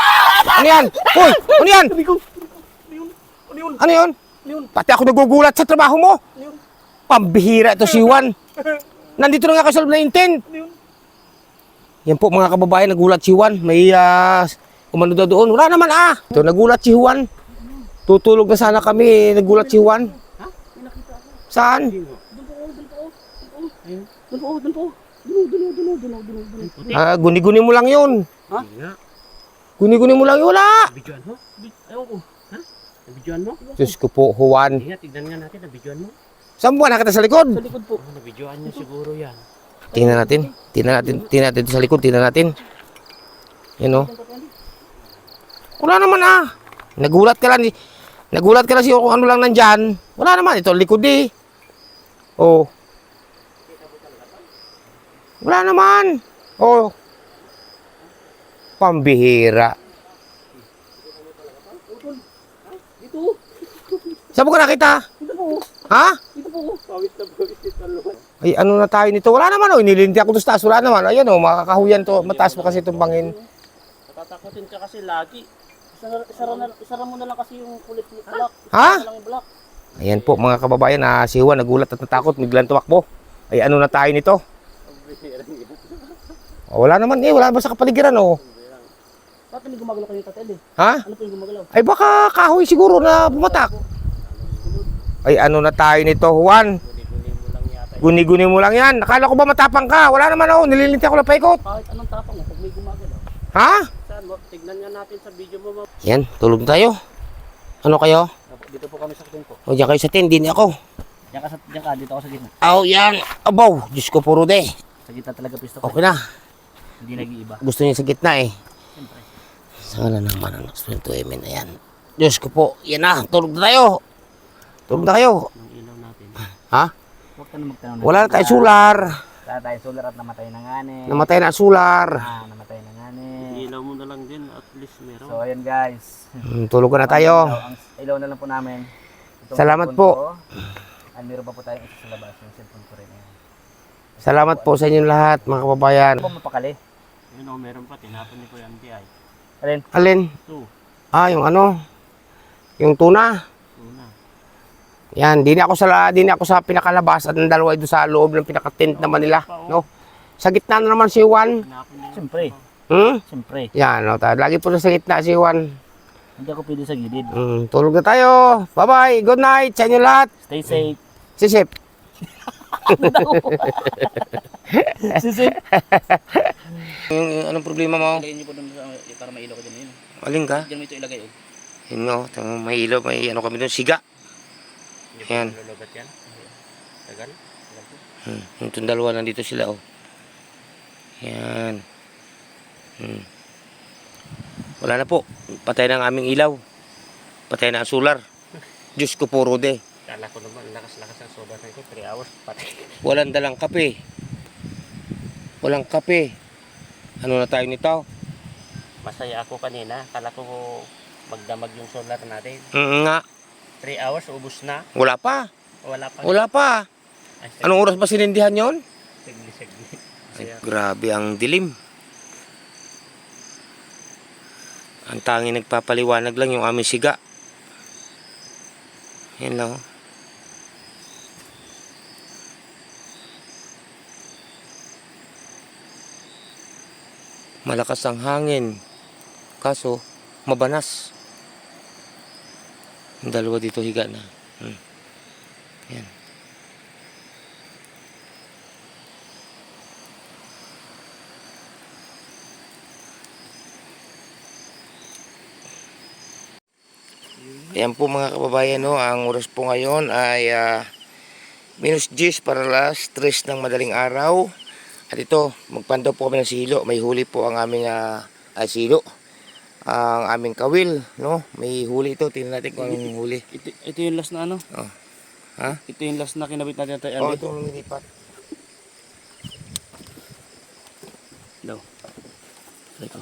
Ano yan? Hoy! Ano yan? Ano yun? Pati ako nagugulat sa trabaho mo. Pambihira ito si Juan. Nandito na nga kayo sa loob na intent. Yan po mga kababayan, nagulat si Juan. May kumano daw doon. Wala naman Ito, nagulat si Juan. Tutulog na sana kami. Nagulat si Juan. Saan? Doon po. Guni-guni mo lang yun. Ha? Guni-guni mo lang yun. Wala. Nabidyoan mo? Ewan ko. Ha? Nabidyoan mo? Diyos ko po, Juan. Hindi nga, tignan nga natin. Nabidyoan mo? Saan mo nakita sa likod? Sa likod po. Nabidyoan niya siguro yan. Tingnan natin. Tingnan natin sa likod. Tingnan natin. Yan o. Wala naman Nagulat ka lang. Nagulat ka lang siya kung ano lang nandyan. Wala naman. Ito likod Oh. Wala naman. Oh. Pambihira. Dito. Saan mo ka nakita? Dito po. Ha? Dito po. Pawis na luwan. Ay, ano na tayo nito? Wala naman Inilinti ako doon sa taas. Wala naman. Ayan makakahuyan to. Mataas pa kasi itong bangin. Natatakotin ka kasi lagi. Isara mo na lang kasi yung kulit ni block. Ha? Lang yung block. Ayan po mga kababayan. Si Juan nagulat at natakot. Biglang tumakbo. Ay, ano na tayo nito? Wala naman wala naman sa kapaligiran Bakit hindi gumagalaw kayo tatel Ha? Ano po yung gumagalaw? Ay baka kahoy siguro na bumatak. Ay ano na tayo nito, Juan? Guni-guni mo lang yan. Nakala ko ba matapang ka? Wala naman nililinti ako lang paikot. Kahit anong tapang mo, pag may gumagalaw. Ha? Saan mo? Tignan nga natin sa video mo. Yan, tulog tayo. Ano kayo? Dito po kami sa tent po. O diyan kayo sa tent, din ako. Diyan ka, dito ako sa gitna. Yan. Abaw, Diyos ko puro de. Sa gitna talaga pisto ko. Okay na. Hindi nag-iiba. Gusto niya sa gitna Siyempre. Sana naman ang Espiritu Amen. Ayan. Diyos ko po. Yan na, tulog na tayo. Tulog na kayo. Ang ilaw natin. Ha? Huwag ka na magtanong. Wala na tayo solar. Wala tayo solar at namatay na nga ni. Namatay na ang solar. Namatay na nga ni. Ilaw mo na lang din, at least meron. So ayan guys. Tulog na tayo. Ang ilaw na lang po namin. Itong Salamat cellphone po. ko. Ay, meron pa po tayong isa sa labas. Yung cellphone ko rin. Ayan. Salamat po sa inyong lahat, mga kababayan. Ano po mapakali? Yun meron pa, tinapon ni Kuya MTI. Alin? Alin? Ito, Yung ano? Yung tuna. una. Yan, di na ako sa pinakalabas at ang dalawa ay doon sa loob ng pinaka-tent naman nila, no? Sa gitna na naman si Juan. Tinapon niya. Siyempre. Siyempre. Yan, lagi po na sa gitna si Juan. Hindi ako pwede sa gilid. Tulog na tayo. Bye-bye. Good night sa inyo lahat. Stay safe. Stay safe. Sisi. Anong problema mo? Ilagay niyo po doon para mailaw ko dyan. Yun. Aling ka? Diyan mo ito ilagay. Oh. Yun nga, may ilaw, may ano kami doon, siga. Yan. Lulubat yan. Tagal. Itong dalawa nandito sila, oh. Yan. Wala na po. Patay na ang aming ilaw. Patay na ang solar. Diyos ko po, Rode. Kala ko naman, lakas-lakas ang soba ko. 3 hours patay. Walang dalang kape. Walang kape. Ano na tayo nito? Masaya ako kanina. Kala ko magdamag yung solar natin. Nga. 3 hours, ubus na. Wala pa. Wala pa. Wala pa. Ay, Anong oras ba sinindihan yon? Sigli-sigli. Ay, grabe ang dilim. Ang tanging nagpapaliwanag lang yung aming siga. Yan lang, oh. Malakas ang hangin. Kaso, mabanas. Yung dalawa dito higa na. Yan. Ayan po mga kababayan, no, ang oras po ngayon ay minus 10 para alas 3 ng madaling araw. At ito, magpandaw po kami ng silo. May huli po ang aming silo. Ang aming kawil, no? May huli ito. Tingnan natin kung anong huli. Ito yung last na ano? Oh. Ha? Ito yung last na kinabit natin tayo. Oh, itong lumilipat. Daw. Ito.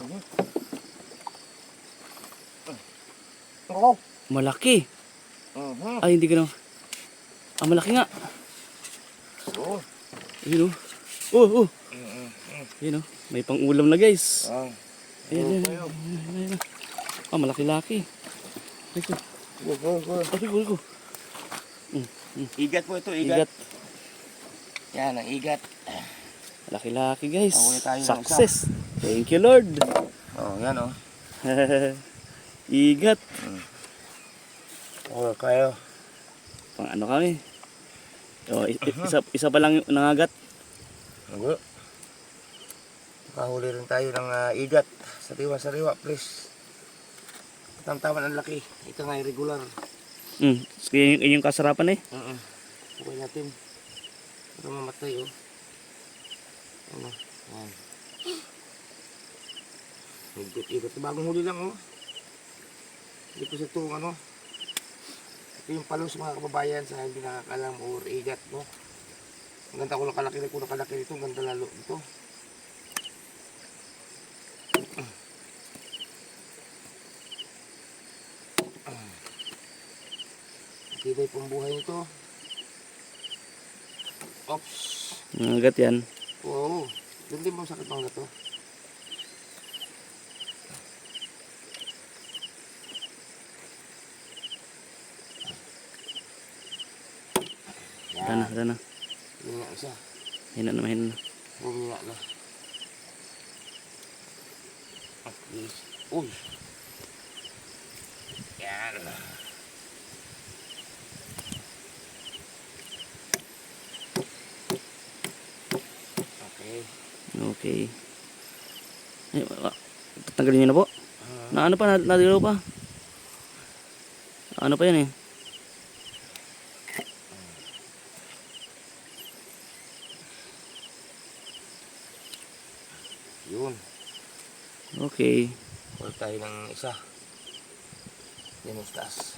Oh. Malaki. Ay, hindi ka na. Malaki nga. Oh. Ayun, oh. Ayun, oh. May pang ulam na, guys. Oh. Ayan. Malaki-laki. Ito. Go. Igat po ito, Igat. Yan, ang igat. Malaki-laki, guys. Mahuli tayo ng Success. Thank you, Lord. Oh, yan, oh. Igat. Oh, kayo. Pang ano kami? Oh, isa pa lang yung nangagat. Ano? Nakahuli rin tayo ng igat. Sariwa, please. Tamtaman ang laki. Ito nga yung regular. Kaya yung kasarapan eh. Buhay natin. Ito mamatay, oh. Ano? Yan. Igot. Bagong huli lang, oh. Hindi po sa itong, ano. Ito yung palos mga kababayan sa hindi nakakalam or igat, no. Ang ganda ko lang kalaki nito. Ang ganda lalo ito. Tibay pong buhay nito. Oops. Nangagat yan. Oo. Doon din mo sakit mga gato. Dana. Hina isa. Hina na. Bumina na. Okay. Uy. Yan. Okay. Ay, tatanggalin nyo na po. Ano pa? Nadilaw pa. Ano pa yan eh? Yun. Okay. Huwag tayo ng isa. Yan ang taas.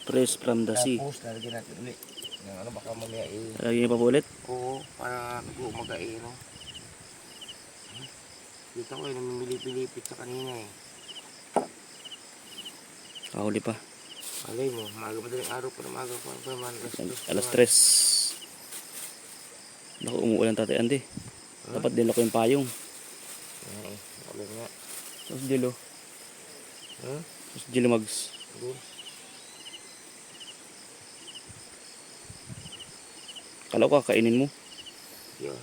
Fresh from the sea. Tapos, lalagyan natin ulit. Yung ano, baka mamaya Lagyan nyo pa po ulit. Oo, para mag-umaga no. Dito ko namimilipit sa kanina eh. Kahuli pa. Malay mo, madaling araw pa naman. Alas 3. Naku, umuulan tatay Andy. Dapat dilo ko yung payong. Ulan nga. Tapos dilo. Tapos dilo mags. Kala ko kakainin mo. Yun.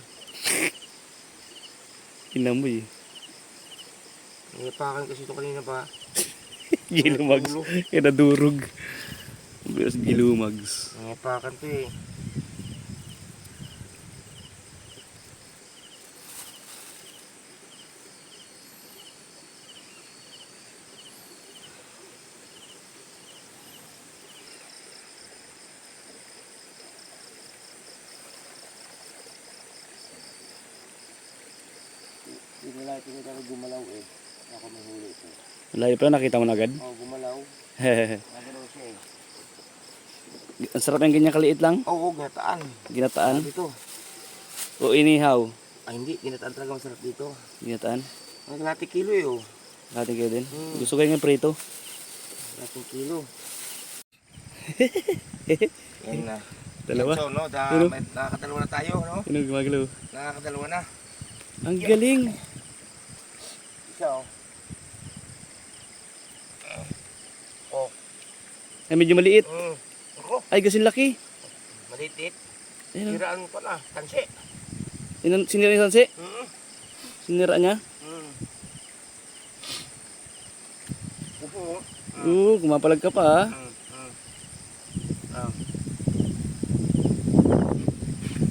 Inamoy eh. Nilapakan kasi ito kanina pa. Gilumags. Kaya nadurog. Bilas gilumags. Nilapakan to eh. Layo pala, nakita mo na agad? Oh, gumalaw. Nagalaw siya eh. Ang sarap yung ganyan kaliit lang. Oo, ginataan. Ginataan. Dito. O inihaw. Ay, hindi. Ginataan talaga masarap dito. Ginataan. Ang lahat kilo eh, oh. Lahat kayo din. Gusto ko yung prito. Lahat kilo. Yan na. Dalawa. So, no, Ano? nakakadalawa na tayo, no? Ano gumagalaw? Nakakadalawa na. Ang galing. Isa, oh. Ay, medyo maliit. Ako, Ay, gasin laki. malitit. Ayun. Siraan mo pala. Tansi. Sinira yung sansi? Mm. Sinira niya? Upo. Kumapalag ka pa ha.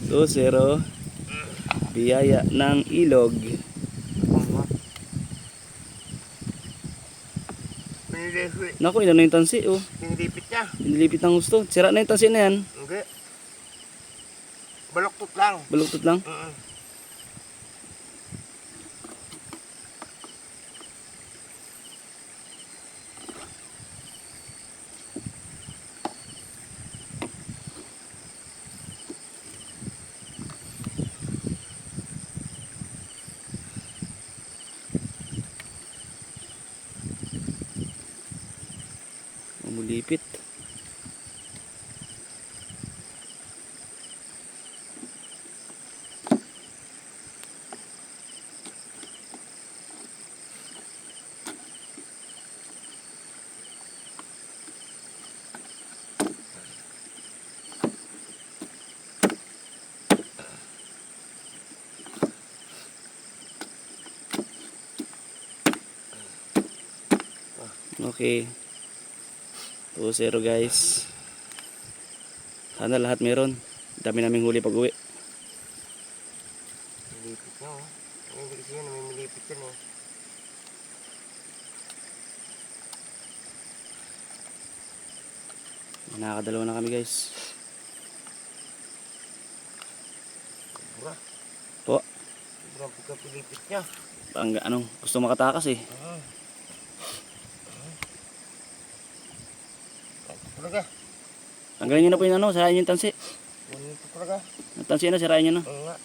So, zero. Biyaya ng ilog. Naku, ilan na yung tansi oh. Pinilipit niya. Inilipit ng gusto. Sira na yung tansi na yan. Hindi. Baloktot lang. Baluktot lang. Umulipit. Okay. 2-0 guys. Sana lahat meron. Dami naming huli pag uwi. Milipit niya, oh. Hindi kasi yan, may milipit yan, oh. Nakakadalawa na kami guys. Sobra. Po. Sobrang pagkapilipit niya. Ano, gusto makatakas eh. Talaga. Tanggalin nyo na po yung ano, sirayan nyo yung tansi. Ito talaga. Yung tansi na, sirayan nyo na. Oo nga.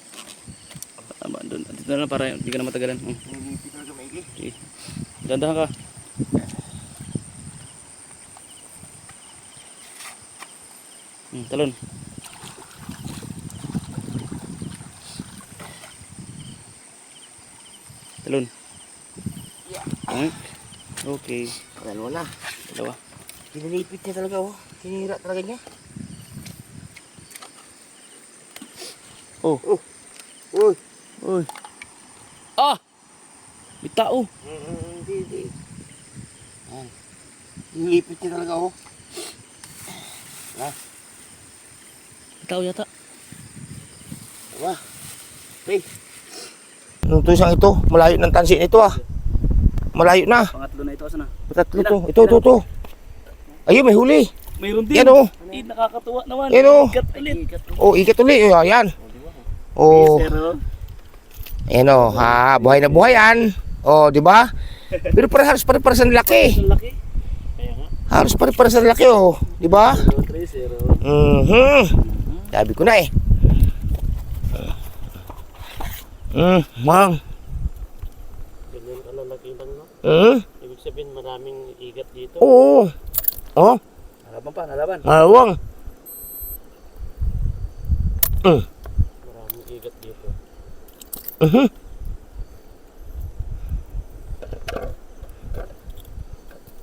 Tama, doon. Dito na lang para hindi ka na matagalan. Milipit talaga maigi. Sige. Dandahan ka. Talon. Talon. Okay. Dalawa na. Dalawa. Pinilipit niya talaga, oh. Sinira talaga niya. Oh. Uy. Uy. Ah! May tao. Hindi. Pinilipit niya talaga, oh. May tao yata. Wah. Hey. Ano to isang ito? Malayo ng tansin ito, ah. Malayo na. Pangatlo na ito. Asa na? Tatlo to. Ito. Ayun, may huli. Mayroon din. Yan, oh. Nakakatuwa naman. Yan, oh. Ikat ulit. Oh, ikat ulit. Ayan. Oh. Zero. Ayan, oh. Ha, buhay na buhay yan. Oh, di ba? Pero halos pare-pares ang laki. Ang laki. Halos pare-pares ang laki, oh. Di ba? 3-0. Sabi ko na eh. Mang. Ganyan kalalaki lang, no? Ibig sabihin maraming igat dito. Oo. Oh, Nalaban pa, nalaban. malawang. Maraming igat dito.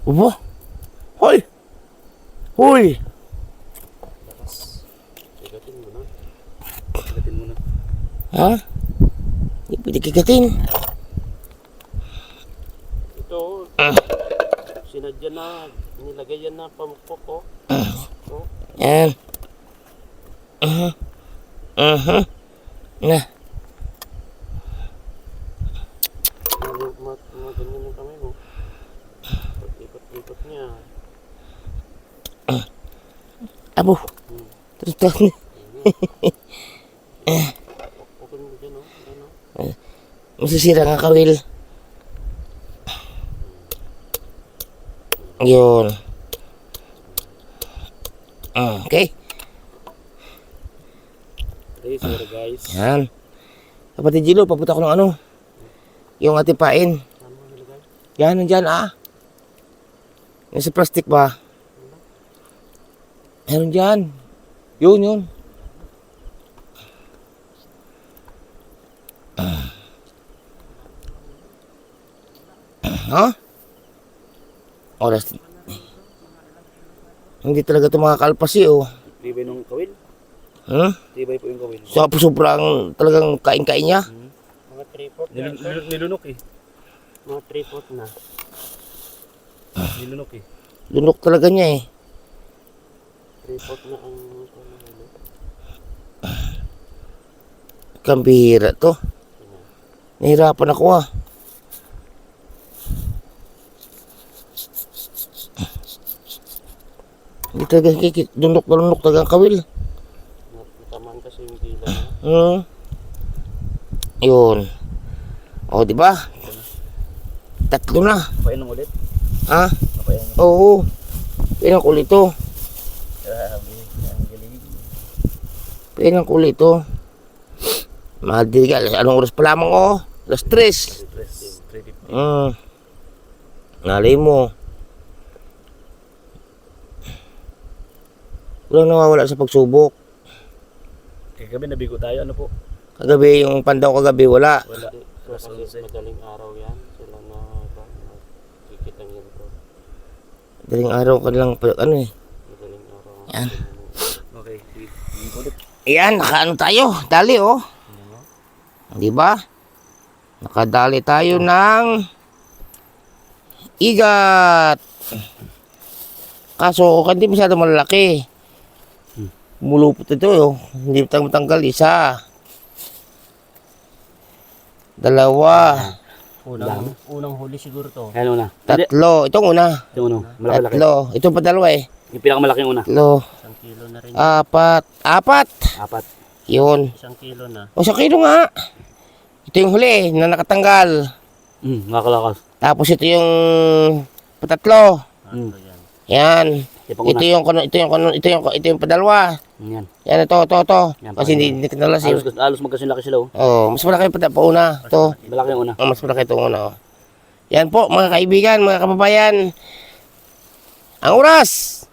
Ubo. Hoy. Hoy. Igatin mo na. Gatin mo na. Ha? Hindi pwede kagatin. Ito, sinadya na, nilagay yan na pamukpok, oh. Yan. Na. Mga ganyan yung kamay mo. Pag-ikot-ikot niya. Abo. Terus. Pukul mo dyan, oh. Ayan, oh. Masisira nga kawil. Yun. Okay. Okay, sorry guys. Yan. Kapatid Gilo, papunta ko ng ano. Yung ating pain. Yan, nandyan Yung sa plastic ba? Meron dyan. Yun. Ha? Oras. Hindi talaga ito makakalpas Tibay nung kawil. Tibay po yung kawil. Sobrang talagang kain-kain niya. Mga 3-4 na. Nilunok eh. Mga 3-4 na. Nilunok eh. Lunok talaga niya 3-4 na ang Kambihira to. Nahirapan ako Hindi talaga kikit. Lunok na lunok talaga ang kawil. Taman kasi yung dila. Yun. O, di ba? 3 na. Painom ulit. Ha? Painom. Oo. Pinang kulit to. Grabe. Ang galing. Pinang kulit to. Mahal anong oras pa lamang Alas 3. 350. Nalay mo. Walang nawawala sa pagsubok. Kagabi nabigo tayo. Ano po? Kagabi, yung pandaw kagabi, wala. Wala. Kasi madaling araw yan. Sila na kikitang yun po. Daling araw ka lang, Madaling araw. Yan. Okay. Ulit. Ayan, nakaano tayo. Dali, Di ba? Nakadali tayo ng igat. Kaso, hindi masyado malalaki. Mulupot ito, Hindi matanggal. 1. 2. Unang huli siguro to. Ayan una. 3. Itong una. Ito uno. Malaki-laki. 3. Ito pa 2 Yung pinakamalaki yung una. 3. 1 kilo na rin. 4. 4. Yun. 1 kilo na. O, 1 kilo nga. Ito yung huli na nakatanggal. Makakalakas. Tapos ito yung patatlo. Yan. Yan. Ito Ito yung padalwa. Yan. Yan, ito. Yan, Kasi hindi kinalas Halos magkasing laki sila. mas malaki pa una. Ito. Malaki yung una. Mas malaki ito una. Yan po, mga kaibigan, mga kababayan. Ang oras.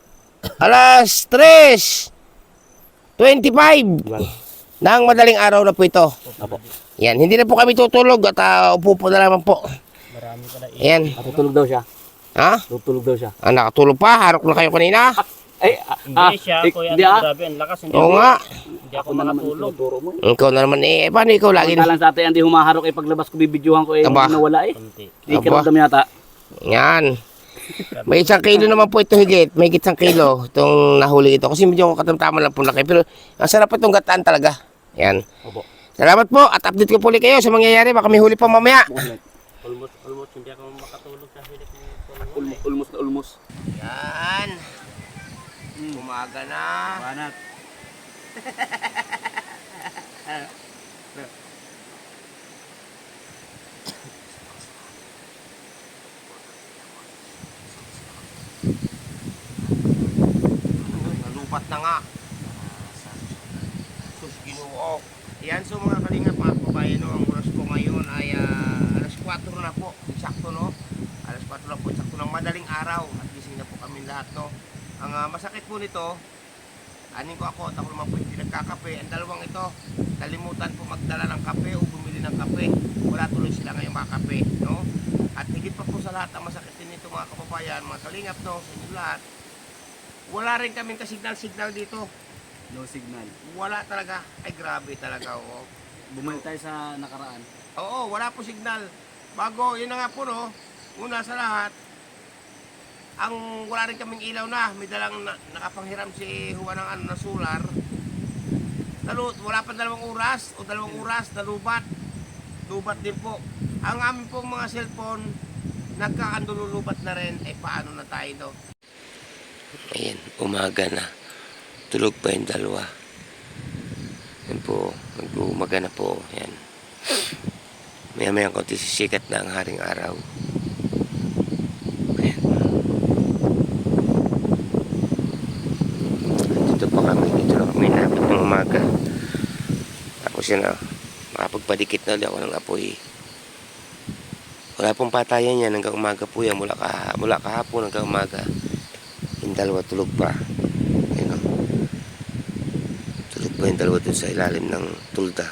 Alas 3:25. Nang madaling araw na po ito. Apo. Yan, hindi na po kami tutulog at upo po na naman po. Marami pala. Yan. Natutulog daw siya. Ha? Tutulog daw siya. Nakatulog pa? Harok na kayo kanina? Hindi siya, kuya. Hindi Grabe, ang lakas. Oo nga. Hindi ako nakatulog. Turo mo. Ikaw na naman paano ikaw lagi Lagi na lang sa atin, hindi humaharok paglabas ko bibidyohan ko Aba. nawala Kunti. Hindi Aba. ka yata. Yan. May 1 kilo naman po ito higit. May higit 1 kilo itong nahuli ito. Kasi medyo katamtaman lang po laki. Pero ang sarap itong gataan talaga. Yan. Opo. Salamat po at update ko po ulit kayo sa mangyayari. Baka may huli pa mamaya. Almost hindi ako makatulog sa hilik ni Ulmos. Yan. Umaga na. Banat. Nalupat na nga. Sus, Ginoo. Yan, so mga kalingap, mga kababayan, ang oras po ngayon ay alas 4 na po. Eksakto, Alas 4 na po, eksakto ng madaling araw. At gising na po kami lahat, Ang masakit po nito, anin ko ako at ako naman po hindi nagkakape. Ang dalawang ito, kalimutan po magdala ng kape o bumili ng kape. Wala tuloy sila ngayon makape, At higit pa po sa lahat, ang masakit din nito mga kababayan, mga kalingap, sa inyo lahat. Wala rin kaming kasignal-signal dito. No signal. Wala talaga. Ay, grabe talaga, Bumalik tayo sa nakaraan. Oo, wala po signal. Bago, yun na nga po, una sa lahat, wala rin kaming ilaw na. May dalang nakapanghiram si Juan ng na solar. Wala pa 2 oras o 2 oras, nalubat. Lubat din po. Ang amin pong mga cellphone, nagkakandululubat na rin. Paano na tayo, Ayan, umaga na. Tulog pa yung 2. Yan po, mag-umaga na po. Yan. Maya-maya konti sisikat na ang haring araw. Ayan. dito pa kami. Dito na kami napit ng umaga. Tapos yun na, makapagpadikit na ulit ako ng apoy. Wala pong patayan yan hanggang umaga po yan. Mula kahapon hanggang umaga. Yung dalawa tulog pa. Ayun o. Tulog pa yung dalawa dun sa ilalim ng tulda.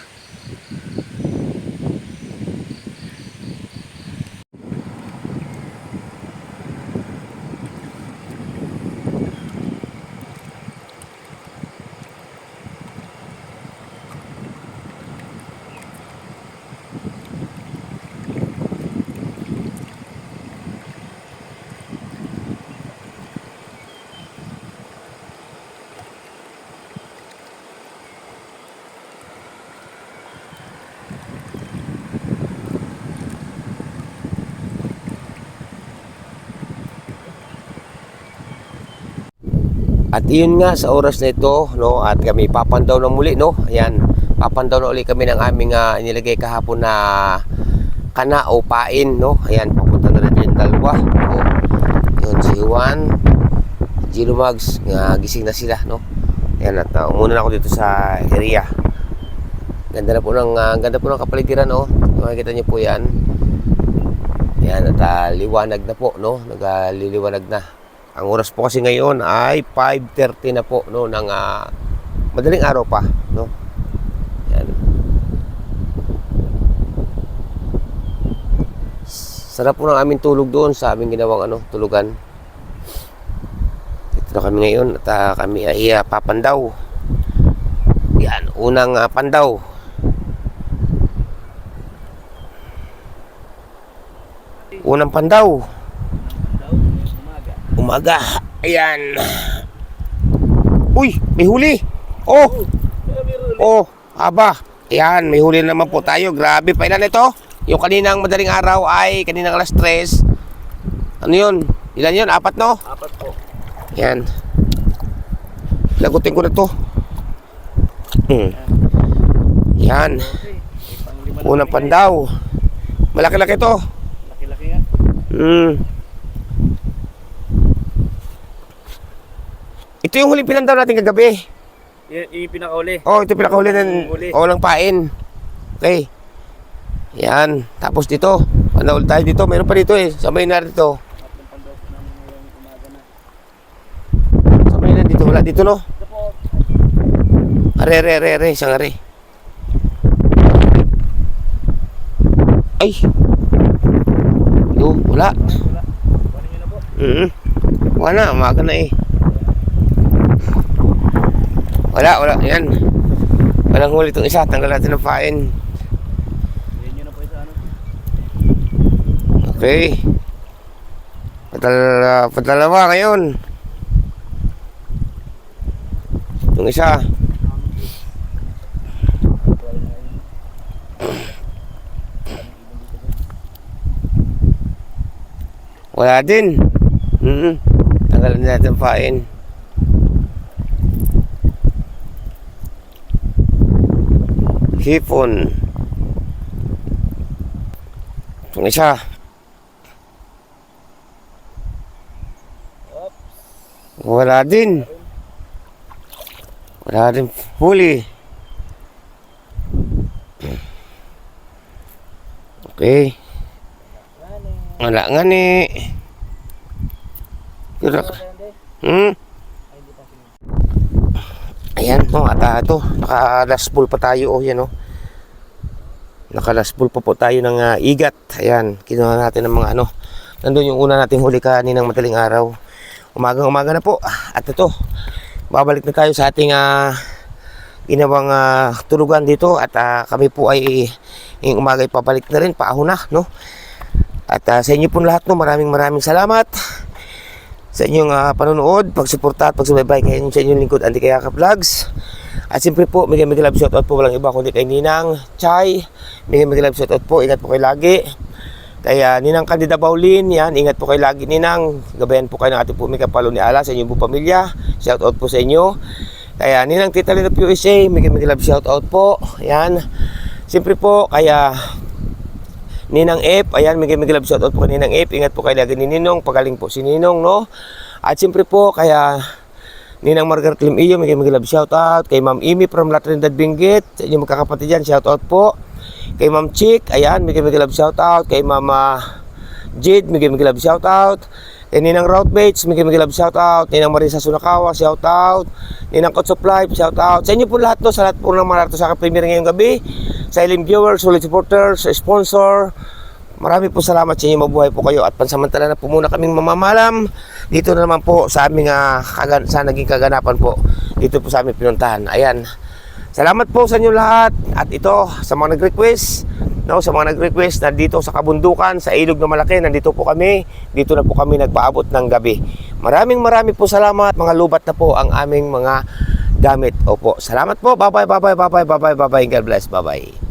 At iyon nga sa oras na ito, no, at kami papandaw na muli, no. Ayan, papandaw na ulit kami ng aming inilagay kahapon na kana o pain, no. Ayan, papunta na rin yung dalawa. No? Yun si Juan, Gino Mags, gising na sila, no. Ayan, at umuna na ako dito sa area. Ganda po ng kapaligiran, no. Makikita niyo po 'yan. Ayan, at liwanag na po, no. Nagliliwanag na. Ang oras po kasi ngayon ay 5:30 na po, no, ng madaling araw pa, no. Yan. Sarap po ng aming tulog doon sa aming ginawang tulugan. Dito na kami ngayon at kami ay papandaw. Yan, unang pandaw. Unang pandaw. Umaga. Ayan. Uy, may huli. Oh, aba. Ayan, may huli naman po tayo. Grabe, pailan ito? Yung kaninang madaling araw ay kaninang alas 3. Ano yun? Ilan yun? 4, no? 4 po. Ayan. Lagutin ko na to. Ayan. Unang pandaw. Malaki-laki to. Laki-laki nga. Ito yung huling pinandaw natin kagabi. Yung pinakauli. Oh, ito pinakahuli ng walang pain. Okay. Yan. Tapos dito. Panaul tayo dito. Meron pa dito eh. Sa may na dito. Sa may na dito. Wala dito, no? Are. Isang are. Ay. Yo, wala. Wala. Umaga na eh. Wala. Yan. Walang huli itong isa. Tanggal natin ng pain. Yan yun na po isa, Okay. Padalawa ngayon. Itong isa. Wala din. Tanggal natin ng pain. Hipon. Itong isa. Wala din. Wala din huli. Okay. Wala nga ni. Ayan, no, at ito, naka-last pull pa tayo, yan, no. Naka-last pull pa po tayo ng igat. Ayan, kinuha natin ng mga nandun yung una nating huli kaninang madaling araw. Umaga na po. At ito, babalik na tayo sa ating ginawang tulugan dito. At kami po ay yung umaga ay pabalik na rin, paahon na, no. At sa inyo po lahat, no, maraming salamat sa inyong panonood, pagsuporta at pagsubaybay kayo sa inyong lingkod, Andy Kayakap Vlogs. At siyempre po, mega love shoutout po, walang iba kundi kay Ninang Chay. Mega love shoutout po, ingat po kayo lagi. Kaya Ninang Candida Baulin, yan, ingat po kayo lagi Ninang. Gabayan po kayo ng ating Pumika Palo ni Ala sa inyong buong pamilya. Shoutout po sa inyo. Kaya Ninang Tita Lina of USA, mega love shoutout po. Yan. Siyempre po, kaya Ninang F, ayan, mega love shoutout po kay Ninang F. Ingat po kayo lagi ni Ninong, pagaling po si Ninong, no? At siyempre po, kaya Ninang Margaret Lim Iyo, may love shoutout. Kay Ma'am Amy from La Trinidad Benguet, sa inyong magkakapatid dyan, shoutout po. Kay Ma'am Chick, ayan, may love shoutout. Kay Mama Jade, may love shoutout. Kay Ninang Routemates, may love shoutout. Ninang Marisa Sunakawa, shoutout. Ninang Coach of Life, shoutout. Sa inyo po lahat to, sa lahat po ng mga sa premiere ngayong gabi. Sa ilim viewers, solid supporters, sponsor, marami po salamat sa inyo, mabuhay po kayo at pansamantala na po muna kaming mamamalam dito na naman po sa aming sa naging kaganapan po dito po sa aming pinuntahan. Ayan, salamat po sa inyo lahat at ito sa mga nag-request, no, sa mga nag-request na dito sa kabundukan, sa ilog na malaki, nandito po kami, dito na po kami nagpaabot ng gabi. Maraming po salamat, mga lubat na po ang aming mga gamit. Opo, salamat po, bye bye. God bless, bye bye.